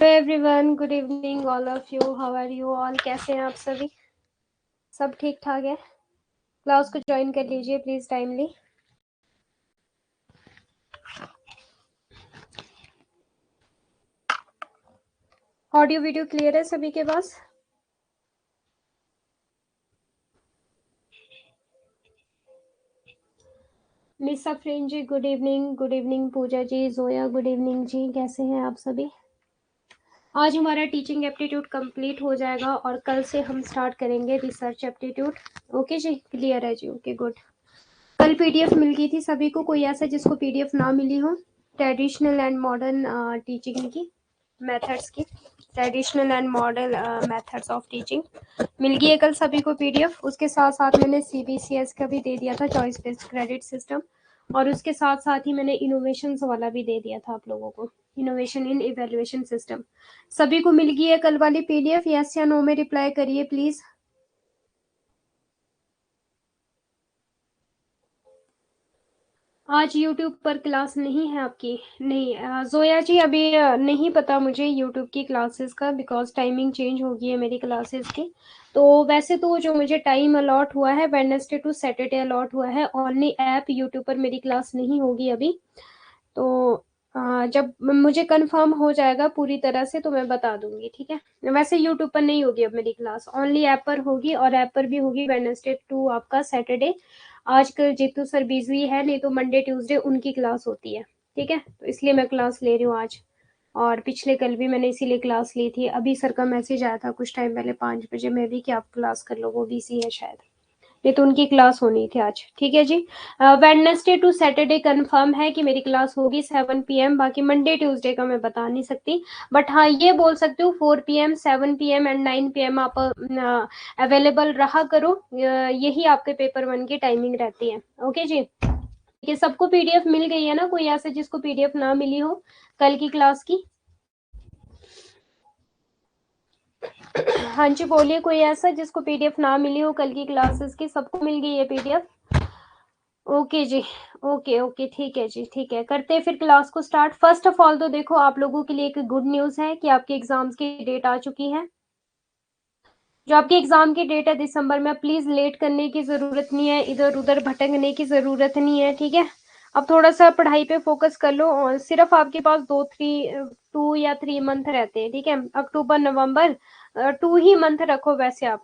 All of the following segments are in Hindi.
Hello everyone, good evening all of you. How are you all? कैसे हैं आप सभी? सब ठीक ठाक है? क्लास को ज्वाइन कर लीजिए please timely. Audio video clear है सभी के पास? मिस अफरीन जी गुड इवनिंग। गुड इवनिंग पूजा जी, जोया गुड इवनिंग जी। कैसे हैं आप सभी? आज हमारा टीचिंग एप्टीट्यूड कंप्लीट हो जाएगा और कल से हम स्टार्ट करेंगे रिसर्च एप्टीट्यूड। ओके जी, क्लियर है जी? Okay good. कल पीडीएफ मिल गई थी सभी को? कोई ऐसा जिसको पीडीएफ ना मिली हो? ट्रेडिशनल एंड मॉडर्न टीचिंग की मेथड्स की, traditional and modern methods of teaching मिल गई है कल सभी को पीडीएफ। उसके साथ साथ मैंने सीबीसीएस का भी दे दिया था, चॉइस बेस्ड क्रेडिट सिस्टम, और उसके साथ साथ ही मैंने इनोवेशन वाला भी दे दिया था आप लोगों को, इनोवेशन इन इवेल्युएशन सिस्टम। सभी को मिल गई है कल वाली पीडीएफ? यस या नो में रिप्लाई करिए प्लीज। आज YouTube पर क्लास नहीं है आपकी? नहीं जोया जी, अभी नहीं पता मुझे YouTube की क्लासेस का, बिकॉज टाइमिंग चेंज हो गई है मेरी क्लासेस की। तो वैसे तो जो मुझे टाइम अलॉट हुआ है वेडनेसडे टू सैटरडे अलॉट हुआ है, ओनली ऐप YouTube पर मेरी क्लास नहीं होगी अभी। तो जब मुझे कंफर्म हो जाएगा पूरी तरह से तो मैं बता दूंगी, ठीक है? वैसे यूट्यूब पर नहीं होगी अब मेरी क्लास, ओनली ऐप पर होगी, और ऐप पर भी होगी वेडनेसडे टू आपका सैटरडे। आजकल जीतू सर बिजी है, नहीं तो मंडे ट्यूसडे उनकी क्लास होती है, ठीक है? तो इसलिए मैं क्लास ले रही हूँ आज। और पिछले कल भी मैंने इसीलिए क्लास ली थी। अभी सर का मैसेज आया था कुछ टाइम पहले 5 बजे में भी कि आप क्लास कर लो, वो बिजी है शायद, नहीं तो उनकी क्लास होनी थी आज, ठीक है जी? वेडनेसडे टू सैटरडे कंफर्म है कि मेरी क्लास होगी 7 PM। बाकी मंडे ट्यूसडे का मैं बता नहीं सकती, बट हाँ ये बोल सकती हूँ 4 PM 7 PM एंड 9 PM आप अवेलेबल रहा करो। यही आपके पेपर 1 की टाइमिंग रहती है। ओके जी, ये सबको पीडीएफ मिल गई है ना? कोई ऐसे जिसको पीडीएफ ना मिली हो कल की क्लास की? हाँ जी बोलिए, कोई ऐसा जिसको पीडीएफ ना मिली हो कल की क्लासेस की? सबको मिल गई है पीडीएफ? ओके जी, ओके ओके, ठीक है जी, ठीक है, करते हैं फिर क्लास को स्टार्ट। फर्स्ट ऑफ ऑल तो देखो आप लोगों के लिए एक गुड न्यूज़ है कि आपके एग्जाम्स की डेट आ चुकी है। जो आपके एग्जाम की डेट है दिसंबर में, प्लीज लेट करने की जरूरत नहीं है, इधर उधर भटकने की जरूरत नहीं है, ठीक है? अब थोड़ा सा पढ़ाई पे फोकस कर लो, और सिर्फ आपके पास 2 या 3 मंथ रहते हैं, ठीक है? अक्टूबर नवंबर 2 ही मंथ रखो वैसे आप।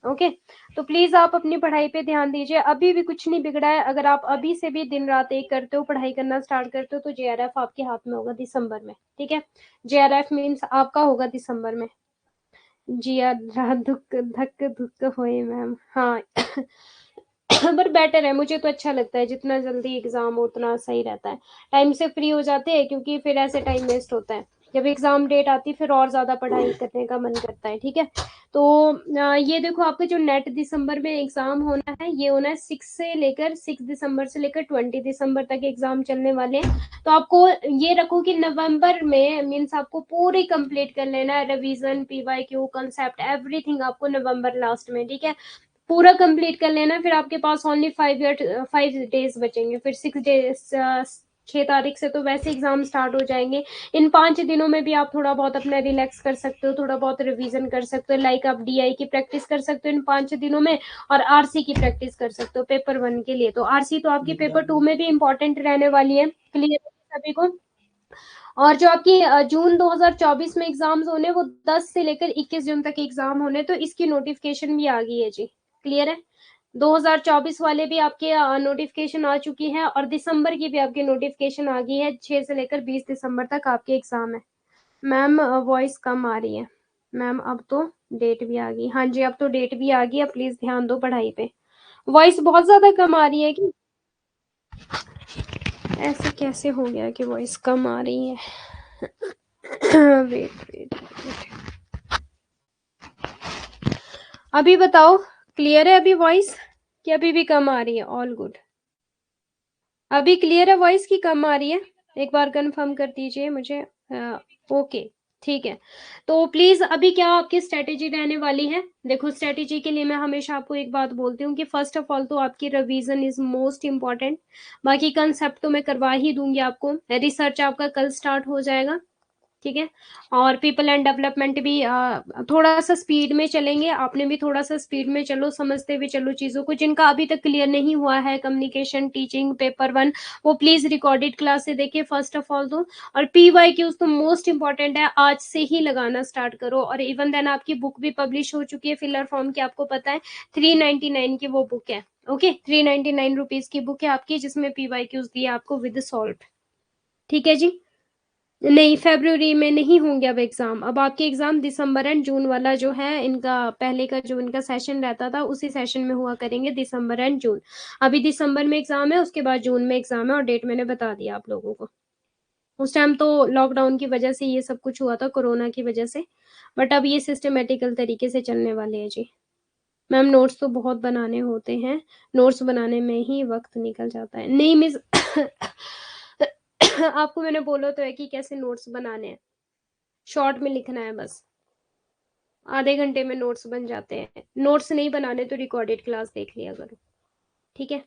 ओके, तो प्लीज आप अपनी पढ़ाई पे ध्यान दीजिए। अभी भी कुछ नहीं बिगड़ा है, अगर आप अभी से भी दिन रात एक करते हो, पढ़ाई करना स्टार्ट करते हो, तो जेआरएफ आपके हाथ में होगा दिसंबर में, ठीक है? जेआरएफ मीन्स आपका होगा दिसंबर में। जिया धुक धक धुक होए मैम, हाँ। पर बेटर है, मुझे तो अच्छा लगता है, जितना जल्दी एग्जाम हो उतना सही रहता है, टाइम से फ्री हो जाते हैं, क्योंकि फिर ऐसे टाइम वेस्ट होता है। जब एग्जाम डेट आती है फिर और ज्यादा पढ़ाई करने का मन करता है, ठीक है? तो ये देखो आपका जो नेट दिसंबर में एग्जाम होना है, ये होना है 6 दिसंबर से लेकर 20 दिसंबर तक एग्जाम चलने वाले हैं। तो आपको ये रखो कि नवंबर में मीन्स आपको पूरी कंप्लीट कर लेना है, रिवीजन, पीवाईक्यू, कंसेप्ट, एवरीथिंग आपको नवंबर लास्ट में, ठीक है? पूरा कंप्लीट कर लेना। फिर आपके पास ओनली 5 डेज बचेंगे, फिर 6 डेज, 6 तारीख से तो वैसे एग्जाम स्टार्ट हो जाएंगे। इन 5 दिनों में भी आप थोड़ा बहुत अपना रिलैक्स कर सकते हो, थोड़ा बहुत रिवीजन कर सकते हो, लाइक आप डीआई की प्रैक्टिस कर सकते हो इन 5 दिनों में, और आरसी की प्रैक्टिस कर सकते हो पेपर 1 के लिए। तो आरसी तो आपकी पेपर 2 में भी इंपॉर्टेंट रहने वाली है, क्लियर है सभी को? और जो आपकी जून 2024 में एग्जाम्स होने, वो 10 से लेकर 21 जून तक एग्जाम होने, तो इसकी नोटिफिकेशन भी आ गई है जी, क्लियर है? 2024 वाले भी आपके नोटिफिकेशन आ चुकी है, और दिसंबर की भी आपकी नोटिफिकेशन आ गई है। 6 से लेकर 20 दिसंबर तक आपके एग्जाम है। मैम वॉइस कम आ रही है मैम, अब तो डेट भी आ गई। हाँ जी, अब तो डेट भी आ गई, अब प्लीज ध्यान दो पढ़ाई पे। वॉइस बहुत ज्यादा कम आ रही है कि ऐसे कैसे हो गया कि वॉइस कम आ रही है? वेट वेट, अभी बताओ, क्लियर है अभी वॉइस कि अभी भी कम आ रही है? ऑल गुड, अभी क्लियर है वॉइस की कम आ रही है? एक बार कंफर्म कर दीजिए मुझे। ओके, ठीक है। तो प्लीज अभी क्या आपकी स्ट्रेटेजी रहने वाली है? देखो, स्ट्रेटेजी के लिए मैं हमेशा आपको एक बात बोलती हूँ कि फर्स्ट ऑफ ऑल तो आपकी रिवीजन इज मोस्ट इंपॉर्टेंट। बाकी कंसेप्ट तो मैं करवा ही दूंगी आपको। रिसर्च आपका कल स्टार्ट हो जाएगा, ठीक है। और पीपल एंड डेवलपमेंट भी थोड़ा सा स्पीड में चलेंगे, आपने भी थोड़ा सा स्पीड में चलो, समझते हुए चलो चीजों को। जिनका अभी तक क्लियर नहीं हुआ है कम्युनिकेशन टीचिंग पेपर 1, वो प्लीज रिकॉर्डेड क्लास से देखिए फर्स्ट ऑफ ऑल तो। और पीवाई क्यूज तो मोस्ट इंपॉर्टेंट है, आज से ही लगाना स्टार्ट करो। और इवन देन आपकी बुक भी पब्लिश हो चुकी है फिलर फॉर्म की, आपको पता है 399 की वो बुक है। ओके, 399 रुपीज की बुक है आपकी, जिसमें पीवाई क्यूज दिए आपको विद सॉल्व। ठीक है जी। नहीं, फरवरी में नहीं होंगे अब एग्जाम। अब आपके एग्जाम दिसंबर एंड जून वाला जो है इनका, पहले का जो इनका सेशन रहता था उसी सेशन में हुआ करेंगे, दिसंबर एंड जून। अभी दिसंबर में एग्जाम है, उसके बाद जून में एग्जाम है, और डेट मैंने बता दिया आप लोगों को। उस टाइम तो लॉकडाउन की वजह से ये सब कुछ हुआ था, कोरोना की वजह से। बट अब ये सिस्टमेटिकल तरीके से चलने वाले हैं जी। मैम नोट्स तो बहुत बनाने होते हैं, नोट्स बनाने में ही वक्त निकल जाता है। नहीं मिस आपको मैंने बोला तो है कि कैसे नोट्स बनाने हैं, शॉर्ट में लिखना है बस, आधे घंटे में नोट्स बन जाते हैं। नोट्स नहीं बनाने तो रिकॉर्डेड क्लास देख लिया करो, ठीक है।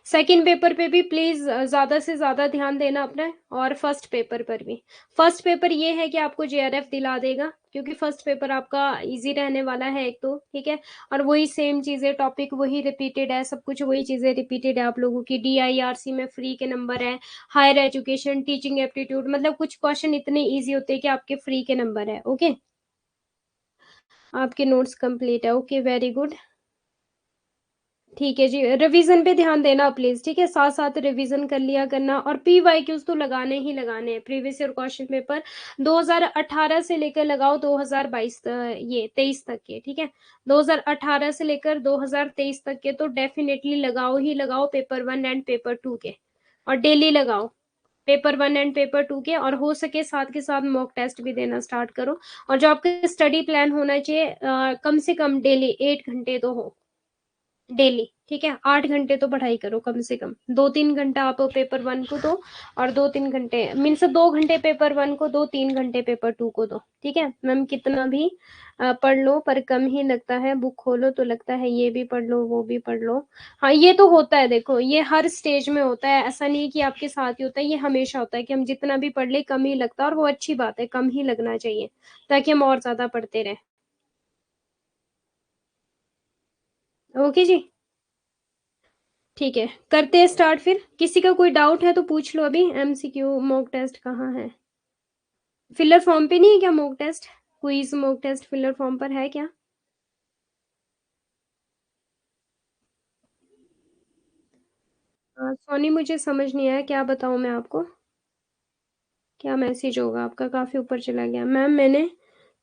सेकंड पेपर पे भी प्लीज ज्यादा से ज्यादा ध्यान देना अपना, और फर्स्ट पेपर पर भी। फर्स्ट पेपर ये है कि आपको जेआरएफ दिला देगा, क्योंकि फर्स्ट पेपर आपका इजी रहने वाला है एक तो, ठीक है। और वही सेम चीजें, टॉपिक वही रिपीटेड है, सब कुछ वही चीजें रिपीटेड है आप लोगों की। डीआईआरसी में फ्री के नंबर है, हायर एजुकेशन टीचिंग एप्टीट्यूड, मतलब कुछ क्वेश्चन इतने ईजी होते हैं कि आपके फ्री के नंबर है। ओके, आपके नोट्स कंप्लीट है, ओके वेरी गुड। ठीक है जी, रिवीजन पे ध्यान देना प्लीज, ठीक है, साथ साथ रिवीजन कर लिया करना। और पी वाई क्यूज तो लगाने ही लगाने हैं, प्रीवियस ईयर क्वेश्चन पेपर 2018 से लेकर लगाओ 2022 ये 23 तक के, ठीक है। 2018 से लेकर 2023 तक के तो डेफिनेटली लगाओ ही लगाओ, पेपर 1 एंड पेपर 2 के। और डेली लगाओ पेपर 1 एंड पेपर 2 के, और हो सके साथ के साथ मॉक टेस्ट भी देना स्टार्ट करो। और जो आपका स्टडी प्लान होना चाहिए, कम से कम डेली 8 घंटे तो हो डेली, ठीक है। 8 घंटे तो पढ़ाई करो कम से कम, 2-3 घंटा आप पेपर 1 को दो, और 2-3 घंटे मीन्स 2 घंटे पेपर 1 को दो, 3 घंटे पेपर 2 को दो, ठीक है। मैम कितना भी पढ़ लो पर कम ही लगता है, बुक खोलो तो लगता है ये भी पढ़ लो वो भी पढ़ लो। हाँ ये तो होता है, देखो ये हर स्टेज में होता है, ऐसा नहीं कि आपके साथ ही होता है, ये हमेशा होता है कि हम जितना भी पढ़ ले कम ही लगता है, और वो अच्छी बात है, कम ही लगना चाहिए ताकि हम और ज्यादा पढ़ते रहे। ओके जी, ठीक है, करते हैं स्टार्ट फिर। किसी का कोई डाउट है तो पूछ लो अभी। एमसीक्यू मॉक टेस्ट कहाँ है? फिलर फॉर्म पे नहीं है क्या mock test? Quiz mock test filler form पर है क्या? सोनी मुझे समझ नहीं आया, क्या बताऊं मैं आपको? क्या मैसेज होगा आपका? काफी ऊपर चला गया। मैम मैंने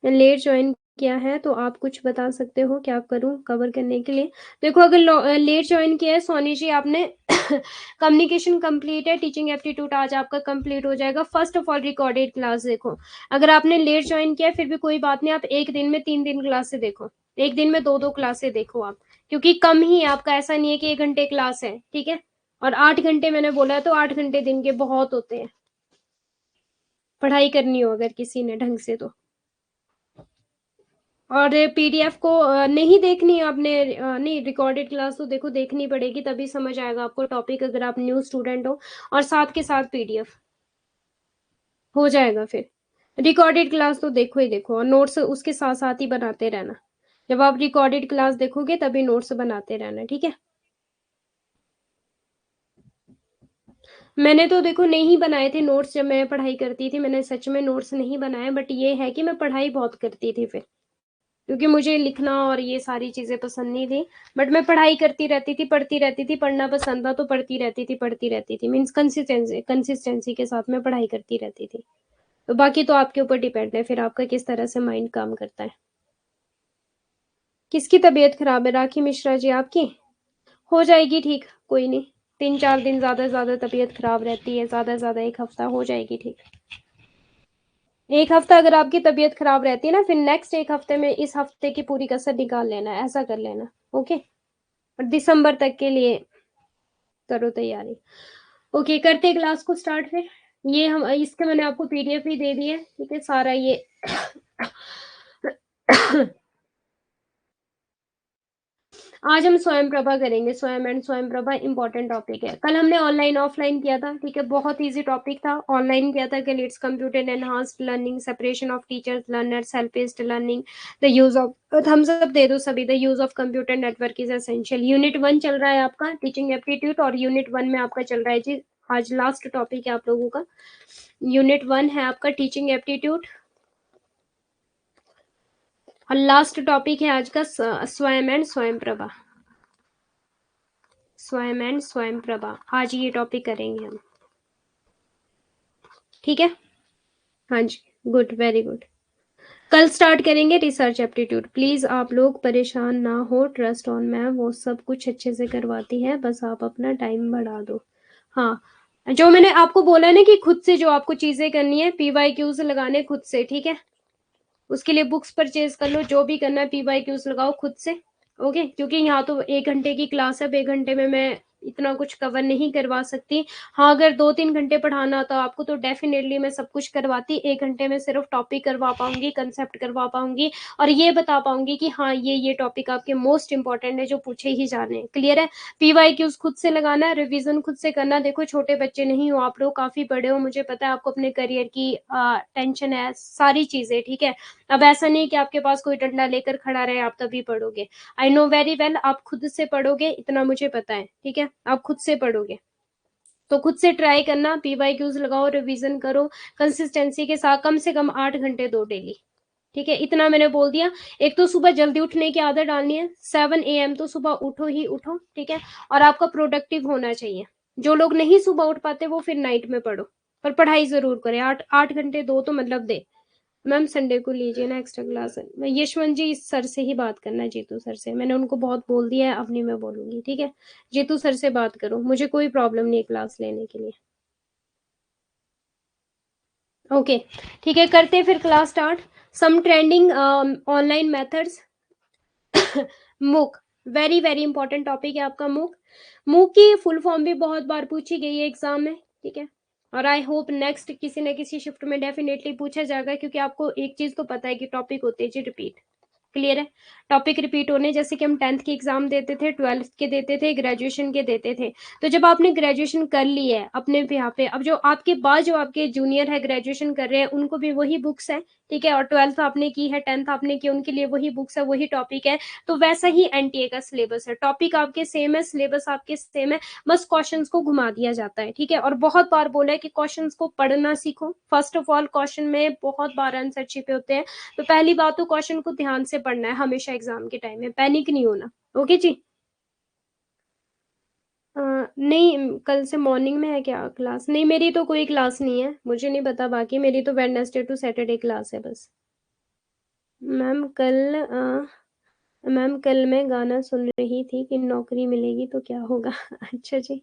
लेट ज्वाइन किया है, तो आप कुछ बता सकते हो क्या करूं कवर करने के लिए? देखो अगर लेट ज्वाइन किया है सोनी जी आपने, कम्युनिकेशन कंप्लीट है, टीचिंग एप्टीट्यूड आज आपका कंप्लीट हो जाएगा। First of all recorded class देखो, अगर आपने लेट ज्वाइन किया है फिर भी कोई बात नहीं, आप एक दिन में 3 दिन क्लासे देखो, एक दिन में 2-2 क्लासे देखो आप, क्योंकि कम ही है आपका, ऐसा नहीं है कि 1 घंटे क्लास है, ठीक है। और 8 घंटे मैंने बोला है, तो 8 घंटे दिन के बहुत होते हैं, पढ़ाई करनी हो अगर किसी ने ढंग से तो। और पीडीएफ को नहीं देखनी है आपने, नहीं रिकॉर्डेड क्लास तो देखो देखनी पड़ेगी, तभी समझ आएगा आपको टॉपिक, अगर आप न्यू स्टूडेंट हो। और साथ के साथ पीडीएफ हो जाएगा फिर। रिकॉर्डेड क्लास तो देखो ही देखो, और नोट्स उसके साथ साथ ही बनाते रहना। जब आप रिकॉर्डेड क्लास देखोगे तभी नोट्स बनाते रहना, ठीक है। मैंने तो देखो नहीं बनाए थे नोट्स, जब मैं पढ़ाई करती थी मैंने सच में नोट्स नहीं बनाए, बट ये है कि मैं पढ़ाई बहुत करती थी फिर, क्योंकि मुझे लिखना और ये सारी चीजें पसंद नहीं थी। बट मैं पढ़ाई करती रहती थी, पढ़ती रहती थी, पढ़ना पसंद था तो पढ़ती रहती थी, पढ़ती रहती थी, मीन्स कंसिस्टेंसी कंसिस्टेंसी के साथ मैं पढ़ाई करती रहती थी। तो बाकी तो आपके ऊपर डिपेंड है फिर आपका किस तरह से माइंड काम करता है। किसकी तबीयत खराब है? राखी मिश्रा जी आपकी? हो जाएगी ठीक, कोई नहीं। 3-4 दिन ज्यादा से ज्यादा तबीयत खराब रहती है, ज्यादा से ज्यादा 1 हफ्ता हो जाएगी ठीक। 1 हफ्ता अगर आपकी तबीयत खराब रहती है ना, फिर नेक्स्ट 1 हफ्ते में इस हफ्ते की पूरी कसर निकाल लेना, ऐसा कर लेना। ओके, और दिसंबर तक के लिए करो तैयारी। ओके, करते क्लास को स्टार्ट फिर। ये हम इसके मैंने आपको पीडीएफ ही दे दी है, ठीक है सारा ये। आज हम स्वयं प्रभा करेंगे, स्वयं एंड स्वयं प्रभा इंपॉर्टेंट टॉपिक है। कल हमने ऑनलाइन ऑफलाइन किया था, ठीक है, बहुत इजी टॉपिक था। ऑनलाइन किया था कि it's computer enhanced learning, separation of teachers learner, self based learning, the use of, thumbs up दे दो सभी, the use of computer network is essential. Unit 1 चल रहा है आपका टीचिंग एप्टीट्यूड, और यूनिट 1 में आपका चल रहा है जी, आज लास्ट टॉपिक है आप लोगों का। यूनिट 1 है आपका टीचिंग एप्टीट्यूड, और लास्ट टॉपिक है आज का स्वयं एंड स्वयं प्रभा। स्वयं एंड स्वयं प्रभा, आज ये टॉपिक करेंगे हम, ठीक है। हाँ जी, गुड, वेरी गुड। कल स्टार्ट करेंगे रिसर्च एप्टीट्यूड। प्लीज आप लोग परेशान ना हो, ट्रस्ट ऑन मैम, वो सब कुछ अच्छे से करवाती है, बस आप अपना टाइम बढ़ा दो। हाँ, जो मैंने आपको बोला ना कि खुद से जो आपको चीजें करनी है, PYQs लगाने खुद से, ठीक है। उसके लिए बुक्स परचेज कर लो, जो भी करना है PYQs लगाओ खुद से, ओके। क्योंकि यहाँ तो 1 घंटे की क्लास है, 1 घंटे में मैं इतना कुछ कवर नहीं करवा सकती। हाँ, अगर 2-3 घंटे पढ़ाना था आपको तो डेफिनेटली मैं सब कुछ करवाती। 1 घंटे में सिर्फ टॉपिक करवा पाऊंगी, कंसेप्ट करवा पाऊंगी, और ये बता पाऊंगी कि हाँ ये टॉपिक आपके मोस्ट इंपॉर्टेंट है, जो पूछे ही जाने। क्लियर है। PYQs खुद से लगाना है, रिवीजन खुद से करना। देखो छोटे बच्चे नहीं हो आप लोग, काफी बड़े हो, मुझे पता है आपको अपने करियर की टेंशन है, सारी चीजें, ठीक है। अब ऐसा नहीं कि आपके पास कोई डंडा लेकर खड़ा रहे आप तभी पढ़ोगे। आई नो वेरी वेल, आप खुद से पढ़ोगे, इतना मुझे पता है, ठीक है। आप खुद से पढ़ोगे तो खुद से ट्राई करना, PYQs लगाओ, रिवीजन करो कंसिस्टेंसी के साथ, कम से कम 8 घंटे दो डेली, ठीक है। इतना मैंने बोल दिया। एक तो सुबह जल्दी उठने की आदत डालनी है, 7 AM तो सुबह उठो ही उठो, ठीक है। और आपका प्रोडक्टिव होना चाहिए। जो लोग नहीं सुबह उठ पाते वो फिर नाइट में पढ़ो, पर पढ़ाई जरूर करें। 8 8 घंटे दो तो मतलब दे। मैम संडे को लीजिए ना एक्स्ट्रा क्लास। मैं यशवंत जी सर से ही बात करना है, जीतू सर से, मैंने उनको बहुत बोल दिया है, अब नहीं मैं बोलूंगी, ठीक है। जीतू सर से बात करो, मुझे कोई प्रॉब्लम नहीं है क्लास लेने के लिए, ओके। ठीक है, करते हैं फिर क्लास स्टार्ट। सम ट्रेंडिंग ऑनलाइन मेथड्स। मूक, वेरी वेरी इंपॉर्टेंट टॉपिक है आपका मूक। मूक की फुल फॉर्म भी बहुत बार पूछी गई है एग्जाम में, ठीक है। और आई होप नेक्स्ट किसी न किसी शिफ्ट में डेफिनेटली पूछा जाएगा, क्योंकि आपको एक चीज तो पता है कि टॉपिक होते हैं जी रिपीट। क्लियर है। टॉपिक रिपीट होने, जैसे कि हम 10th के एग्जाम देते थे, 12th के देते थे, ग्रेजुएशन के देते थे। तो जब आपने ग्रेजुएशन कर ली है अपने यहाँ पे, अब जो आपके बाद जो आपके जूनियर है ग्रेजुएशन कर रहे हैं, उनको भी वही बुक्स है, ठीक है। और 12th आपने की है, 10th आपने की, उनके लिए वही बुक्स है, वही टॉपिक है। तो वैसा ही एनटीए का सिलेबस है, टॉपिक आपके सेम है, सिलेबस आपके सेम है, बस क्वेश्चंस को घुमा दिया जाता है, ठीक है। और बहुत बार बोला है कि क्वेश्चंस को पढ़ना सीखो। फर्स्ट ऑफ ऑल, क्वेश्चन में बहुत बार आंसर छिपे होते हैं, तो पहली बात तो क्वेश्चन को ध्यान से पढ़ना है हमेशा एग्जाम के टाइम में, पैनिक नहीं होना, ओके जी। नहीं, कल से मॉर्निंग में है क्या क्लास? नहीं, मेरी तो कोई क्लास नहीं है, मुझे नहीं पता बाकी, मेरी तो वेडनेसडे टू सैटरडे क्लास है बस। मैम कल मैम कल मैं गाना सुन रही थी कि नौकरी मिलेगी तो क्या होगा। अच्छा जी।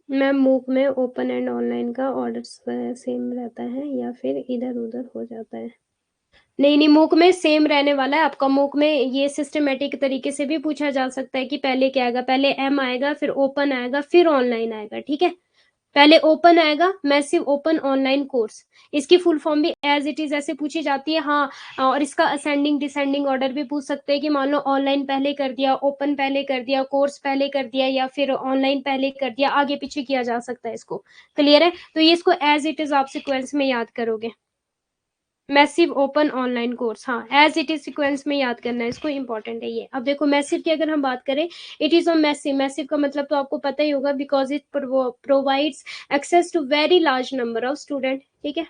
मैम मूक में ओपन एंड ऑनलाइन का ऑर्डर सेम रहता है या फिर इधर उधर हो जाता है? नहीं नहीं, मूक में सेम रहने वाला है आपका। मूक में ये सिस्टमेटिक तरीके से भी पूछा जा सकता है कि पहले क्या आएगा, पहले एम आएगा, फिर ओपन आएगा, फिर ऑनलाइन आएगा, ठीक है। पहले ओपन आएगा, मैसिव ओपन ऑनलाइन कोर्स। इसकी फुल फॉर्म भी एज इट इज ऐसे पूछी जाती है, हाँ। और इसका असेंडिंग डिसेंडिंग ऑर्डर भी पूछ सकते हैं कि मान लो ऑनलाइन पहले कर दिया, ओपन पहले कर दिया, कोर्स पहले कर दिया, या फिर ऑनलाइन पहले कर दिया, आगे पीछे किया जा सकता है इसको। क्लियर है। तो ये इसको एज इट इज आप सिक्वेंस में याद करोगे। मैसिव ओपन ऑनलाइन कोर्स, हाँ, एज इट इज सीक्वेंस में याद करना है इसको, इंपॉर्टेंट है ये। अब देखो मैसिव की अगर हम बात करें, it is a massive. Massive का मतलब तो आपको पता ही होगा, because it provides access to very large number of student, ठीक है।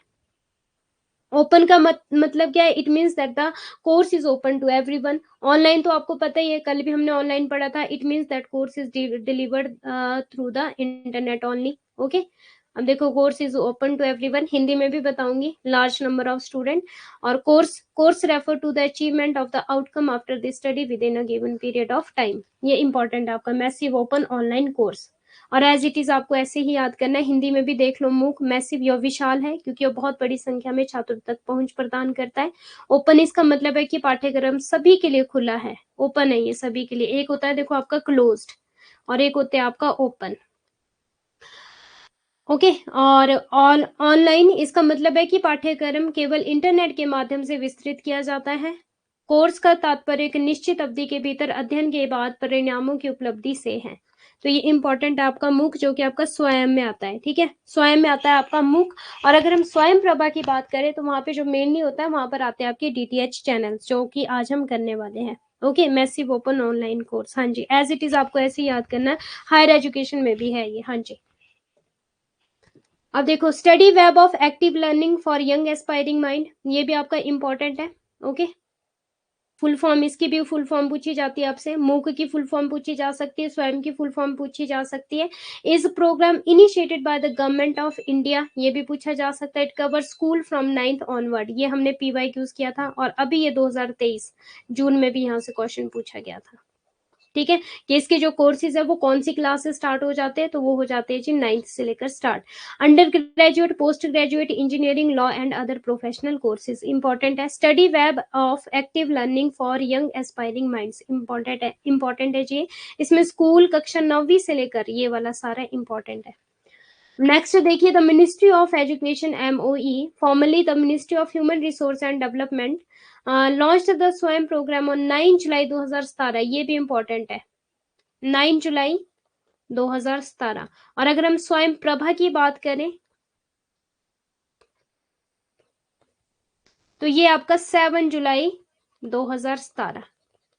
ओपन का मतलब क्या है? It means that the course is open to everyone. Online तो आपको पता ही है, कल भी हमने ऑनलाइन पढ़ा था, it means that course is delivered through the internet only, okay. अब देखो, course is open to everyone, Hindi में भी बताऊंगी, लार्ज नंबर ऑफ स्टूडेंट। और course refer to the achievement of the outcome after the study within a given period of time. ये इंपॉर्टेंट है आपका मैसिव ओपन ऑनलाइन कोर्स। और एज इट इज आपको ऐसे ही याद करना है, हिंदी में भी देख लो, मूक मैसिव या विशाल है, क्योंकि वो बहुत बड़ी संख्या में छात्रों तक पहुंच प्रदान करता है। ओपन इसका मतलब है कि पाठ्यक्रम सभी के लिए खुला है, ओपन है ये सभी के लिए। एक होता है देखो आपका क्लोज्ड, और एक होता है आपका ओपन, ओके। और ऑनलाइन इसका मतलब है कि पाठ्यक्रम केवल इंटरनेट के माध्यम से विस्तृत किया जाता है। कोर्स का तात्पर्य एक निश्चित अवधि के भीतर अध्ययन के बाद परिणामों की उपलब्धि से है। तो ये इंपॉर्टेंट है आपका मुख, जो कि आपका स्वयं में आता है। ठीक है, स्वयं में आता है आपका मुख। और अगर हम स्वयं प्रभा की बात करें तो वहां पे जो मेनली होता है वहां पर आते हैं आपके डीटीएच चैनल, जो कि आज हम करने वाले हैं। Okay, massive open online course. हाँ जी, एज इट इज आपको ऐसे ही याद करना है, हायर एजुकेशन में भी है ये। हाँ जी, अब देखो, study web of active learning for young aspiring mind, ये भी आपका इंपॉर्टेंट है। ओके, फुल फॉर्म, इसकी भी फुल फॉर्म पूछी जाती है आपसे, मूक की फुल फॉर्म पूछी जा सकती है, स्वयं की फुल फॉर्म पूछी जा सकती है। Is program initiated by the government of India, ये भी पूछा जा सकता है। It cover school from 9th onward, ये हमने पीवाईक्यूज किया था, और अभी ये 2023 जून में भी यहाँ से क्वेश्चन पूछा गया था। ठीक है, कि इसके जो कोर्सेज है वो कौन सी क्लास से स्टार्ट हो जाते हैं, तो वो हो जाते हैं जी 9th से लेकर start. Undergraduate, postgraduate, engineering, law and other professional courses important है। Study web of active learning for young aspiring minds important है जी। इसमें स्कूल कक्षा 9वीं से लेकर ये वाला सारा इंपॉर्टेंट है। नेक्स्ट देखिए, the ministry of education MOE, formally the ministry of human resource and development, launch the स्वयं प्रोग्राम ऑन 9 जुलाई 2017, ये भी इंपॉर्टेंट है, 9 जुलाई 2017। और अगर हम स्वयं प्रभा की बात करें तो ये आपका 7 जुलाई 2017।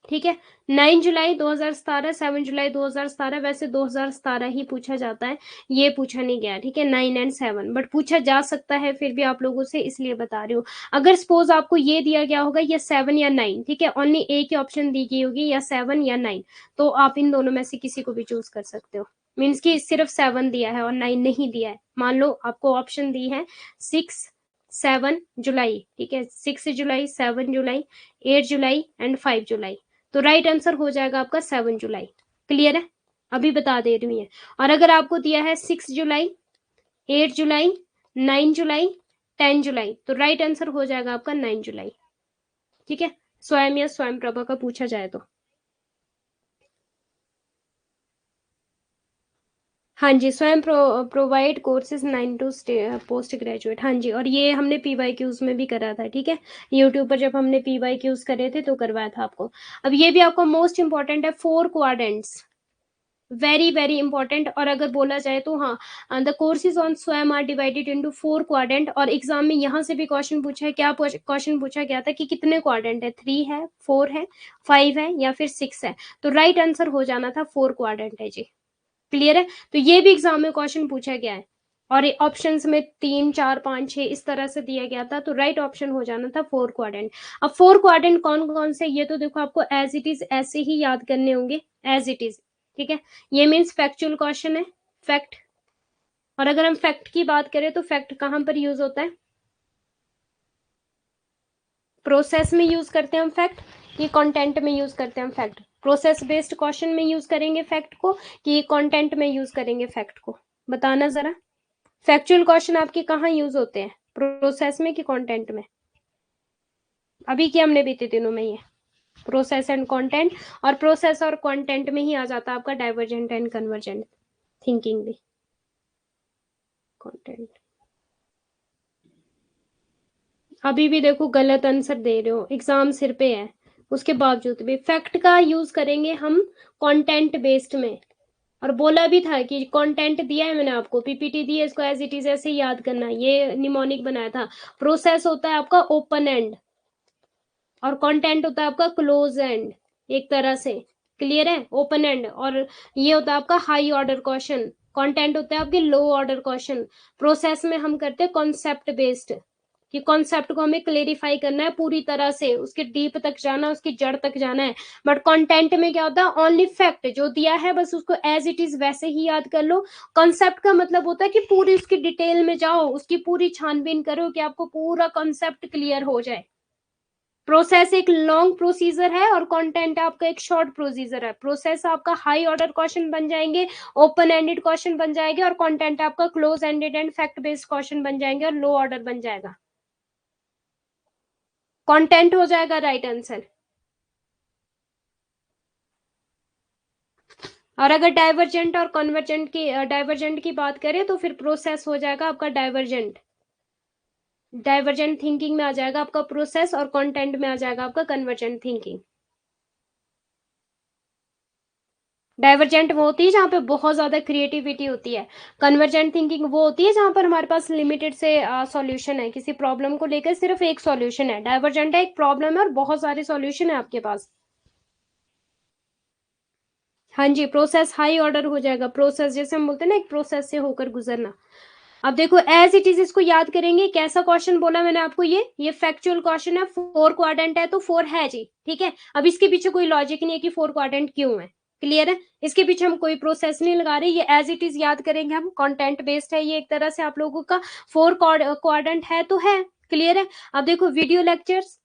ठीक है, 9 जुलाई 2017, 7 जुलाई 2017, वैसे 2017 ही पूछा जाता है, ये पूछा नहीं गया। ठीक है, 9 एंड 7, बट पूछा जा सकता है फिर भी आप लोगों से, इसलिए बता रही हूँ। अगर सपोज आपको ये दिया गया होगा या 7 या 9, ठीक है, ओनली एक ही ऑप्शन दी गई होगी, या 7 या 9, तो आप इन दोनों में से किसी को भी चूज कर सकते हो। मीन्स कि सिर्फ 7 दिया है और 9 नहीं दिया है। मान लो आपको ऑप्शन दी है 6, 7 जुलाई, ठीक है, 6 जुलाई, 7 जुलाई, 8 जुलाई एंड 5 जुलाई, तो राइट आंसर हो जाएगा आपका 7 जुलाई। क्लियर है, अभी बता दे रही हूँ। और अगर आपको दिया है 6 जुलाई, 8 जुलाई, 9 जुलाई, 10 जुलाई, तो राइट आंसर हो जाएगा आपका 9 जुलाई। ठीक है, स्वयं या स्वयं प्रभा का पूछा जाए तो। हाँ जी, Swayam provide courses 9 to post graduate. हाँ जी, और ये हमने पीवाईक्यूज में भी करा था। ठीक है, यूट्यूब पर जब हमने पीवाईक्यूज करे थे तो करवाया था आपको। अब ये भी आपको मोस्ट इंपॉर्टेंट है, 4 क्वाड्रेंट्स, वेरी वेरी इंपॉर्टेंट। और अगर बोला जाए तो हाँ, द कोर्सेज ऑन स्वयं आर डिवाइडेड इनटू 4 क्वाड्रेंट। और एग्जाम में यहाँ से भी क्वेश्चन पूछा है, क्या क्वेश्चन पूछा गया था कि कितने क्वाड्रेंट है, 3 है, 4 है, 5 है या फिर 6 है, तो राइट आंसर हो जाना था 4 क्वाड्रेंट है जी। क्लियर है, तो ये भी एग्जाम में क्वेश्चन पूछा गया है, और ऑप्शंस में 3, 4, 5, 6 इस तरह से दिया गया था, तो राइट ऑप्शन हो जाना था 4 क्वाड्रेंट। अब 4 क्वाड्रेंट कौन कौन से, ये तो देखो आपको एज इट इज ऐसे ही याद करने होंगे, एज इट इज। ठीक है, ये मीन्स फैक्चुअल क्वेश्चन है, फैक्ट। और अगर हम फैक्ट की बात करें तो फैक्ट कहां पर यूज होता है, प्रोसेस में यूज करते हैं हम फैक्ट, कि कंटेंट में यूज करते हैं हम फैक्ट। प्रोसेस बेस्ड क्वेश्चन में यूज करेंगे फैक्ट को, कि कंटेंट में यूज करेंगे फैक्ट को, बताना जरा। फैक्चुअल क्वेश्चन आपके कहाँ यूज होते हैं, प्रोसेस में कि कंटेंट में? अभी क्या हमने बीते दिनों में ये प्रोसेस एंड कंटेंट, और प्रोसेस और कंटेंट में ही आ जाता है आपका डाइवर्जेंट एंड कन्वर्जेंट थिंकिंग भी, कंटेंट। अभी भी देखो गलत आंसर दे रहे हो, एग्जाम सिर पे है, उसके बावजूद भी फैक्ट का यूज करेंगे हम कंटेंट बेस्ड में। और बोला भी था कि कंटेंट दिया है मैंने आपको, पीपीटी दी है, इसको एज इट इज ऐसे याद करना, ये निमोनिक बनाया था। प्रोसेस होता है आपका ओपन एंड, और कंटेंट होता है आपका क्लोज एंड, एक तरह से। क्लियर है, ओपन एंड, और ये होता है आपका हाई ऑर्डर क्वेश्चन, कंटेंट होता है आपके लो ऑर्डर क्वेश्चन। प्रोसेस में हम करते हैं कॉन्सेप्ट बेस्ड, कि कॉन्सेप्ट को हमें क्लेरिफाई करना है पूरी तरह से, उसके डीप तक जाना, उसकी जड़ तक जाना है। बट कंटेंट में क्या होता है, ओनली फैक्ट जो दिया है बस उसको एज इट इज वैसे ही याद कर लो। कॉन्सेप्ट का मतलब होता है कि पूरी उसकी डिटेल में जाओ, उसकी पूरी छानबीन करो कि आपको पूरा कॉन्सेप्ट क्लियर हो जाए। प्रोसेस एक लॉन्ग प्रोसीजर है और कंटेंट आपका एक शॉर्ट प्रोसीजर है। प्रोसेस आपका हाई ऑर्डर क्वेश्चन बन जाएंगे, ओपन एंडेड क्वेश्चन बन जाएंगे, और कंटेंट आपका close ended and fact based question बन जाएंगे, और लो ऑर्डर बन जाएगा। कंटेंट हो जाएगा राइट आंसर। और अगर डाइवर्जेंट और कन्वर्जेंट की बात करें तो फिर प्रोसेस हो जाएगा आपका डाइवर्जेंट। डाइवर्जेंट थिंकिंग में आ जाएगा आपका प्रोसेस, और कंटेंट में आ जाएगा आपका कन्वर्जेंट थिंकिंग। डाइवर्जेंट वो होती है जहाँ पे बहुत ज्यादा क्रिएटिविटी होती है, कन्वर्जेंट थिंकिंग वो होती है जहाँ पर हमारे पास लिमिटेड से सॉल्यूशन है, किसी प्रॉब्लम को लेकर सिर्फ एक सॉल्यूशन है। डाइवर्जेंट है एक प्रॉब्लम है और बहुत सारे सॉल्यूशन है आपके पास। हाँ जी, प्रोसेस हाई ऑर्डर हो जाएगा, प्रोसेस जैसे हम बोलते हैं ना, एक प्रोसेस से होकर गुजरना। अब देखो एज इट इज इसको याद करेंगे। कैसा क्वेश्चन बोला मैंने आपको, ये फैक्चुअल क्वेश्चन है, 4 क्वाड्रेंट है तो 4 है जी, ठीक है। अब इसके पीछे कोई लॉजिक नहीं है कि 4 क्वाड्रेंट क्यों है, क्लियर है। इसके पीछे हम कोई प्रोसेस नहीं लगा रहे, ये एज इट इज याद करेंगे हम, कंटेंट बेस्ड है ये एक तरह से आप लोगों का। 4 क्वाड्रेंट है तो है, क्लियर है। अब देखो video lectures,